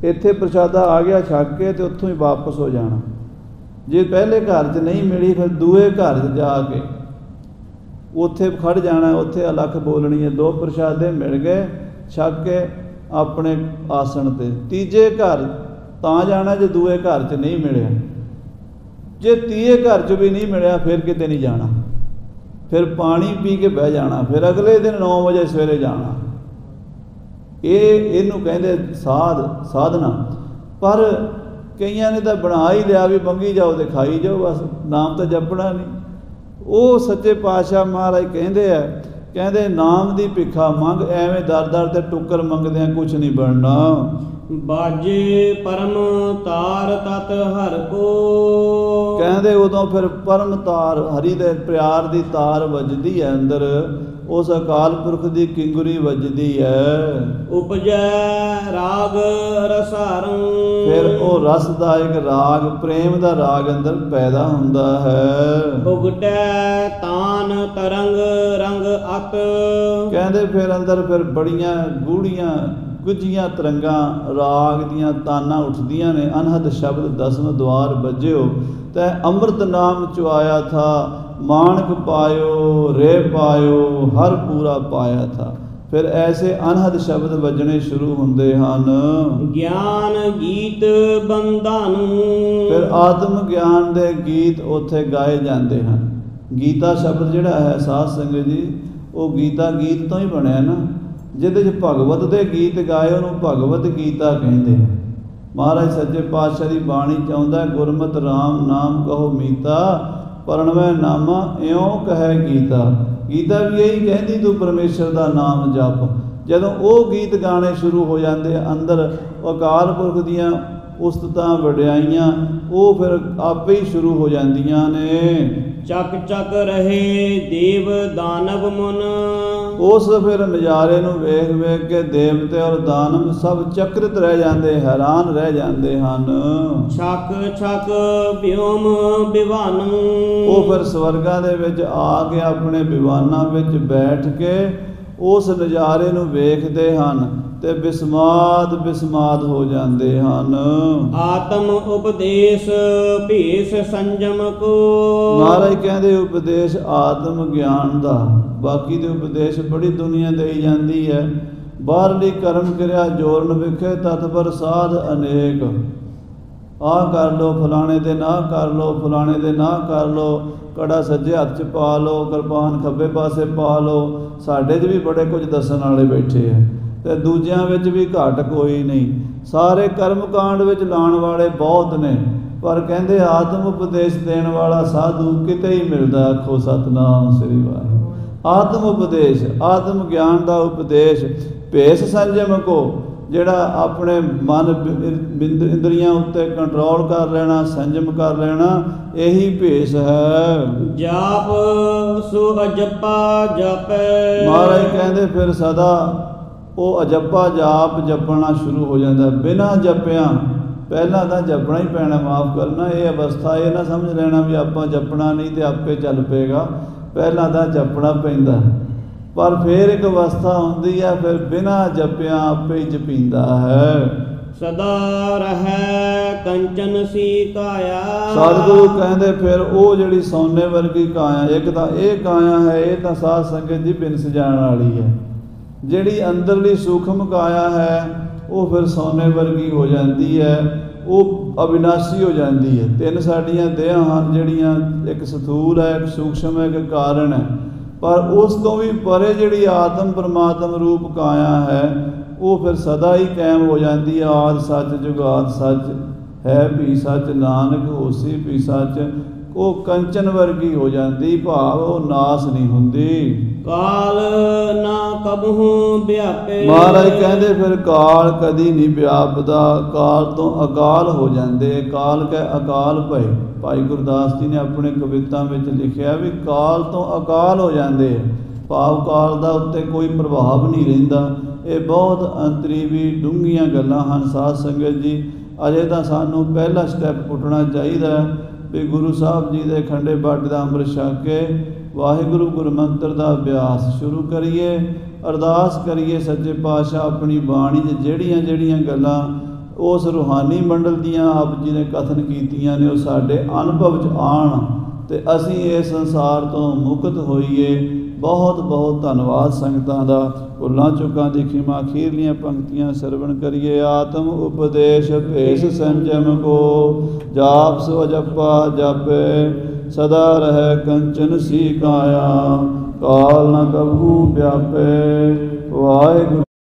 ਇੱਥੇ ਪ੍ਰਸ਼ਾਦਾ ਆ ਗਿਆ ਛਕ ਕੇ ਅਤੇ ਉੱਥੋਂ ਹੀ ਵਾਪਸ ਹੋ ਜਾਣਾ। ਜੇ ਪਹਿਲੇ ਘਰ 'ਚ ਨਹੀਂ ਮਿਲੀ, ਫਿਰ ਦੂਏ ਘਰ 'ਚ ਜਾ ਕੇ ਉੱਥੇ ਖੜ੍ਹ ਜਾਣਾ, ਉੱਥੇ ਅਲੱਖ ਬੋਲਣੀ ਹੈ। 2 ਪ੍ਰਸ਼ਾਦੇ ਮਿਲ ਗਏ, ਛਕ ਕੇ ਆਪਣੇ ਆਸਣ 'ਤੇ। ਤੀਜੇ ਘਰ ਤਾਂ ਜਾਣਾ ਜੇ ਦੂਏ ਘਰ 'ਚ ਨਹੀਂ ਮਿਲਿਆ। ਜੇ ਤੀਏ ਘਰ 'ਚ ਵੀ ਨਹੀਂ ਮਿਲਿਆ, ਫਿਰ ਕਿਤੇ ਨਹੀਂ ਜਾਣਾ। ਫਿਰ ਪਾਣੀ ਪੀ ਕੇ ਬਹਿ ਜਾਣਾ, ਫਿਰ ਅਗਲੇ ਦਿਨ 9 ਵਜੇ ਸਵੇਰੇ ਜਾਣਾ। ਇਹਨੂੰ ਕਹਿੰਦੇ ਸਾਧਨਾ। ਪਰ ਕਈਆਂ ਨੇ ਤਾਂ ਬਣਾ ਹੀ ਲਿਆ ਵੀ ਮੰਗੀ ਜਾਓ ਅਤੇ ਖਾਈ ਜਾਓ, ਬਸ ਨਾਮ ਤਾਂ ਜਪਣਾ ਨਹੀਂ। ਉਹ ਸੱਚੇ ਪਾਤਸ਼ਾਹ ਮਹਾਰਾਜ ਕਹਿੰਦੇ ਆ, ਕਹਿੰਦੇ ਨਾਮ ਦੀ ਭਿੱਖਾ ਮੰਗ, ਐਵੇਂ ਦਰ ਦਰ 'ਤੇ ਟੁੱਕਰ ਮੰਗਦਿਆਂ ਕੁਛ ਨਹੀਂ ਬਣਨਾ। ਬਾਜੇ ਪਰਮ ਤਾਰ ਤਤ ਹਰ ਕੋ। ਕਹਿੰਦੇ ਉਦੋਂ ਫਿਰ ਪਰਮ ਤਾਰ, ਹਰੀ ਦੇ ਪਿਆਰ ਦੀ ਤਾਰ ਵੱਜਦੀ ਹੈ ਅੰਦਰ, ਉਸ ਅਕਾਲ ਪੁਰਖ ਦੀ ਕਿੰਗੁਰੀ ਵੱਜਦੀ ਹੈ। ਉਪਜੈ ਰਾਗ ਰਸਾਰੰ। ਫਿਰ ਉਹ ਰਸ ਦਾ ਇੱਕ ਰਾਗ, ਪ੍ਰੇਮ ਦਾ ਰਾਗ ਅੰਦਰ ਪੈਦਾ ਹੁੰਦਾ ਹੈ। ਉਗਟੈ ਤਾਨ ਤਰੰਗ ਰੰਗ ਅਤ। ਕਹਿੰਦੇ ਫਿਰ ਅੰਦਰ ਫਿਰ ਬੜੀਆਂ ਗੂੜੀਆਂ ਗੁੱਝੀਆਂ ਤਰੰਗਾਂ ਰਾਗ ਦੀਆਂ ਤਾਨਾਂ ਉੱਠਦੀਆਂ ਨੇ। ਅਨਹਦ ਸ਼ਬਦ 10ਵੇਂ ਦੁਆਰ ਵੱਜਿਓ ਤੈ ਅੰਮ੍ਰਿਤ ਨਾਮ ਚੁਆਇਆ ਥਾ, ਮਾਣਕ ਪਾਇਓ ਰੇ ਪਾਇਓ ਹਰ ਪੂਰਾ ਪਾਇਆ ਥਾ। ਫਿਰ ਐਸੇ ਅਨਹਦ ਸ਼ਬਦ ਵੱਜਣੇ ਸ਼ੁਰੂ ਹੁੰਦੇ ਹਨ। ਗਿਆਨ ਗੀਤ ਬੰਧਨ। ਫਿਰ ਆਤਮ ਗਿਆਨ ਦੇ ਗੀਤ ਉੱਥੇ ਗਾਏ ਜਾਂਦੇ ਹਨ। ਗੀਤਾ ਸ਼ਬਦ ਜਿਹੜਾ ਹੈ ਸਾਧ ਸੰਗਤ ਜੀ, ਉਹ ਗੀਤਾ ਗੀਤ ਤੋਂ ਹੀ ਬਣਿਆ ਨਾ। ਜਿਹਦੇ 'ਚ ਭਗਵਤ ਦੇ ਗੀਤ ਗਾਏ ਉਹਨੂੰ ਭਗਵਤ ਗੀਤਾ ਕਹਿੰਦੇ ਆ। ਮਹਾਰਾਜ ਸੱਚੇ ਪਾਤਸ਼ਾਹ ਦੀ ਬਾਣੀ ਚਾਹੁੰਦਾ ਗੁਰਮਤਿ ਰਾਮ ਨਾਮ ਕਹੋ ਮੀਤਾ, ਪਰਣਵੈ ਨਾਮਾ ਇਉਂ ਕਹੈ ਗੀਤਾ। ਗੀਤਾ ਵੀ ਇਹੀ ਕਹਿੰਦੀ ਤੂੰ ਪਰਮੇਸ਼ਰ ਦਾ ਨਾਮ ਜਪ। ਜਦੋਂ ਉਹ ਗੀਤ ਗਾਣੇ ਸ਼ੁਰੂ ਹੋ ਜਾਂਦੇ ਅੰਦਰ ਅਕਾਲ ਪੁਰਖ ਦੀਆਂ ਉਸਤਤਾਂ ਵਡਿਆਈਆਂ ਉਹ ਫਿਰ ਆਪੇ ਹੀ ਸ਼ੁਰੂ ਹੋ ਜਾਂਦੀਆਂ ਨੇ। ਚੱਕ ਚੱਕ ਰਹੇ ਦੇਵ ਦਾਨਵ ਮੁਨ, ਉਸ ਫਿਰ ਨਜ਼ਾਰੇ ਨੂੰ ਵੇਖ ਵੇਖ ਕੇ ਦੇਵਤੇ ਔਰ ਦਾਨਵ ਸਭ ਚਕਰਿਤ ਰਹਿ ਜਾਂਦੇ, ਹੈਰਾਨ ਰਹਿ ਜਾਂਦੇ ਹਨ। ਛਕ ਛਕ ਵਿਉਮ ਵਿਵਾਨ, ਉਹ ਫਿਰ ਸਵਰਗਾਂ ਦੇ ਵਿੱਚ ਆ ਕੇ ਆਪਣੇ ਵਿਵਾਨਾਂ ਵਿੱਚ ਬੈਠ ਕੇ ਉਸ ਨਜ਼ਾਰੇ ਨੂੰ ਵੇਖਦੇ ਹਨ ਤੇ ਬਿਸਮਾਦ ਹੋ ਜਾਂਦੇ ਹਨ। ਆਤਮ ਉਪਦੇਸ਼ ਭੇਸ ਸੰਜਮ ਕੋ, ਮਹਾਰਾਜ ਕਹਿੰਦੇ ਉਪਦੇਸ਼ ਆਤਮ ਗਿਆਨ ਦਾ, ਬਾਕੀ ਦੇ ਉਪਦੇਸ਼ ਬੜੀ ਦੁਨੀਆ ਦੇਈ ਜਾਂਦੀ ਹੈ। ਬਾਹਰਲੀ ਕਰਮ ਕਿਰਿਆ ਜੋਰਨ ਵਿਖੇ ਤਤਪਰ ਸਾਧ ਅਨੇਕ, ਆਹ ਕਰ ਲਓ ਫਲਾਣੇ ਦੇ ਨਾ ਕਰ ਲਓ, ਫਲਾਣੇ ਦੇ ਨਾ ਕਰ ਲਓ, ਕੜਾ ਸੱਜੇ ਹੱਥ 'ਚ ਪਾ ਲਓ, ਕਿਰਪਾਨ ਖੱਬੇ ਪਾਸੇ ਪਾ ਲਓ। ਸਾਡੇ 'ਚ ਵੀ ਬੜੇ ਕੁਝ ਦੱਸਣ ਵਾਲੇ ਬੈਠੇ ਆ ਤੇ ਦੂਜਿਆਂ ਵਿੱਚ ਵੀ ਘੱਟ ਕੋਈ ਨਹੀਂ। ਸਾਰੇ ਕਰਮ ਕਾਂਡ ਵਿੱਚ ਲਾਉਣ ਵਾਲੇ ਬਹੁਤ ਨੇ, ਪਰ ਕਹਿੰਦੇ ਆਤਮ ਉਪਦੇਸ਼ ਦੇਣ ਵਾਲਾ ਸਾਧੂ ਕਿਤੇ ਹੀ ਮਿਲਦਾ। ਆਖੋ ਸਤਿਨਾਮ ਸ੍ਰੀ ਵਾਹਿਗੁਰੂ। ਆਤਮ ਉਪਦੇਸ਼, ਆਤਮ ਗਿਆਨ ਦਾ ਉਪਦੇਸ਼। ਭੇਸ ਸੰਜਮ ਕੋ, ਜਿਹੜਾ ਆਪਣੇ ਮਨ ਇੰਦਰੀਆਂ ਉੱਤੇ ਕੰਟਰੋਲ ਕਰ ਲੈਣਾ, ਸੰਜਮ ਕਰ ਲੈਣਾ, ਇਹੀ ਭੇਸ ਹੈ। ਜਾਪ ਸੋ ਅਜਪਾ ਜਪੈ, ਮਹਾਰਾਜ ਕਹਿੰਦੇ ਫਿਰ ਸਦਾ ਉਹ ਅਜੱਪਾ ਜਾਪ ਜਪਣਾ ਸ਼ੁਰੂ ਹੋ ਜਾਂਦਾ ਬਿਨਾਂ ਜਪਿਆਂ। ਪਹਿਲਾਂ ਤਾਂ ਜਪਣਾ ਹੀ ਪੈਣਾ, ਮਾਫ ਕਰਨਾ। ਇਹ ਅਵਸਥਾ ਇਹ ਨਾ ਸਮਝ ਲੈਣਾ ਵੀ ਆਪਾਂ ਜਪਣਾ ਨਹੀਂ ਤੇ ਆਪੇ ਚੱਲ ਪਏਗਾ, ਪਹਿਲਾਂ ਤਾਂ ਜਪਣਾ ਪੈਂਦਾ। ਪਰ ਫਿਰ ਇੱਕ ਅਵਸਥਾ ਹੁੰਦੀ ਹੈ, ਫਿਰ ਬਿਨਾਂ ਜਪਿਆਂ ਆਪੇ ਹੀ ਜਪੀਂਦਾ ਹੈ। ਸਦਾ ਰਹੈ ਕੰਚਨ ਸੀ ਕਾਇਆ, ਸਤਿਗੁਰੂ ਕਹਿੰਦੇ ਫਿਰ ਉਹ ਜਿਹੜੀ ਸੋਨੇ ਵਰਗੀ ਕਾਇਆ, ਇੱਕ ਤਾਂ ਇਹ ਕਾਇਆ ਹੈ, ਇਹ ਤਾਂ ਸਾਧ ਸੰਗਤ ਜੀ ਬਿਨ ਸਜਾਣ ਵਾਲੀ ਹੈ। ਜਿਹੜੀ ਅੰਦਰਲੀ ਸੂਖਮ ਕਾਇਆ ਹੈ ਉਹ ਫਿਰ ਸੋਨੇ ਵਰਗੀ ਹੋ ਜਾਂਦੀ ਹੈ, ਉਹ ਅਵਿਨਾਸ਼ੀ ਹੋ ਜਾਂਦੀ ਹੈ। ਤਿੰਨ ਸਾਡੀਆਂ ਦੇਹਾਂ ਹਨ ਜਿਹੜੀਆਂ, ਇੱਕ ਸਥੂਲ ਹੈ, ਇੱਕ ਸੂਖਸ਼ਮ ਹੈ, ਇੱਕ ਕਾਰਨ ਹੈ। ਪਰ ਉਸ ਤੋਂ ਵੀ ਪਰੇ ਜਿਹੜੀ ਆਤਮ ਪਰਮਾਤਮ ਰੂਪ ਕਾਇਆ ਹੈ ਉਹ ਫਿਰ ਸਦਾ ਹੀ ਕਾਇਮ ਹੋ ਜਾਂਦੀ ਹੈ। ਆਦਿ ਸੱਚ ਜੁਗਾਦ ਸੱਚ ਹੈ ਵੀ ਸੱਚ, ਨਾਨਕ ਹੋਸੀ ਵੀ ਸੱਚ। ਉਹ ਕੰਚਨ ਵਰਗੀ ਹੋ ਜਾਂਦੀ, ਭਾਵ ਉਹ ਨਾਸ ਨਹੀਂ ਹੁੰਦੀ। ਕਾਲ ਨਾ ਕਬਹੂ ਵਿਆਪੇ, ਮਹਾਰਾਜ ਕਹਿੰਦੇ ਫਿਰ ਕਾਲ ਕਦੀ ਨਹੀਂ ਵਿਆਪਦਾ, ਕਾਲ ਤੋਂ ਅਕਾਲ ਹੋ ਜਾਂਦੇ। ਕਾਲ ਕਹਿ ਅਕਾਲ ਭਏ। ਭਾਈ ਗੁਰਦਾਸ ਜੀ ਨੇ ਆਪਣੇ ਕਵਿਤਾ ਵਿੱਚ ਲਿਖਿਆ ਵੀ ਕਾਲ ਤੋਂ ਅਕਾਲ ਹੋ ਜਾਂਦੇ, ਭਾਵ ਕਾਲ ਦਾ ਉੱਤੇ ਕੋਈ ਪ੍ਰਭਾਵ ਨਹੀਂ ਰਹਿੰਦਾ। ਇਹ ਬਹੁਤ ਅੰਤਰੀਵੀ ਡੂੰਘੀਆਂ ਗੱਲਾਂ ਹਨ ਸਾਧ ਸੰਗਤ ਜੀ। ਅਜੇ ਤਾਂ ਸਾਨੂੰ ਪਹਿਲਾ ਸਟੈਪ ਪੁੱਟਣਾ ਚਾਹੀਦਾ ਵੀ ਗੁਰੂ ਸਾਹਿਬ ਜੀ ਦੇ ਖੰਡੇ ਬਾਟੇ ਦਾ ਅੰਮ੍ਰਿਤ ਛਕ ਕੇ ਵਾਹਿਗੁਰੂ ਗੁਰਮੰਤਰ ਦਾ ਅਭਿਆਸ ਸ਼ੁਰੂ ਕਰੀਏ, ਅਰਦਾਸ ਕਰੀਏ ਸੱਚੇ ਪਾਤਸ਼ਾਹ ਆਪਣੀ ਬਾਣੀ 'ਚ ਜਿਹੜੀਆਂ ਜਿਹੜੀਆਂ ਗੱਲਾਂ ਉਸ ਰੂਹਾਨੀ ਮੰਡਲ ਦੀਆਂ ਆਪ ਜੀ ਨੇ ਕਥਨ ਕੀਤੀਆਂ ਨੇ ਉਹ ਸਾਡੇ ਅਨੁਭਵ 'ਚ ਆਉਣ ਤੇ ਅਸੀਂ ਇਸ ਸੰਸਾਰ ਤੋਂ ਮੁਕਤ ਹੋਈਏ। ਬਹੁਤ ਬਹੁਤ ਧੰਨਵਾਦ ਸੰਗਤਾਂ ਦਾ। ਭੁੱਲਾਂ ਚੁੱਕਾਂ ਦੀ ਖਿਮਾ। ਅਖੀਰਲੀਆਂ ਪੰਕਤੀਆਂ ਸਰਵਣ ਕਰੀਏ। ਆਤਮ ਉਪਦੇਸ਼ ਭੇਸ ਸੰਜਮ ਕੋ, ਜਾਪ ਸੋ ਜਪਾ ਜਾਪੇ, ਸਦਾ ਰਹਿ ਕੰਚਨ ਸੀ ਕਾਇਆ, ਕਾਲ ਨ ਕਬਹੂ ਵਿਆਪੇ। ਵਾਹਿਗੁਰੂ।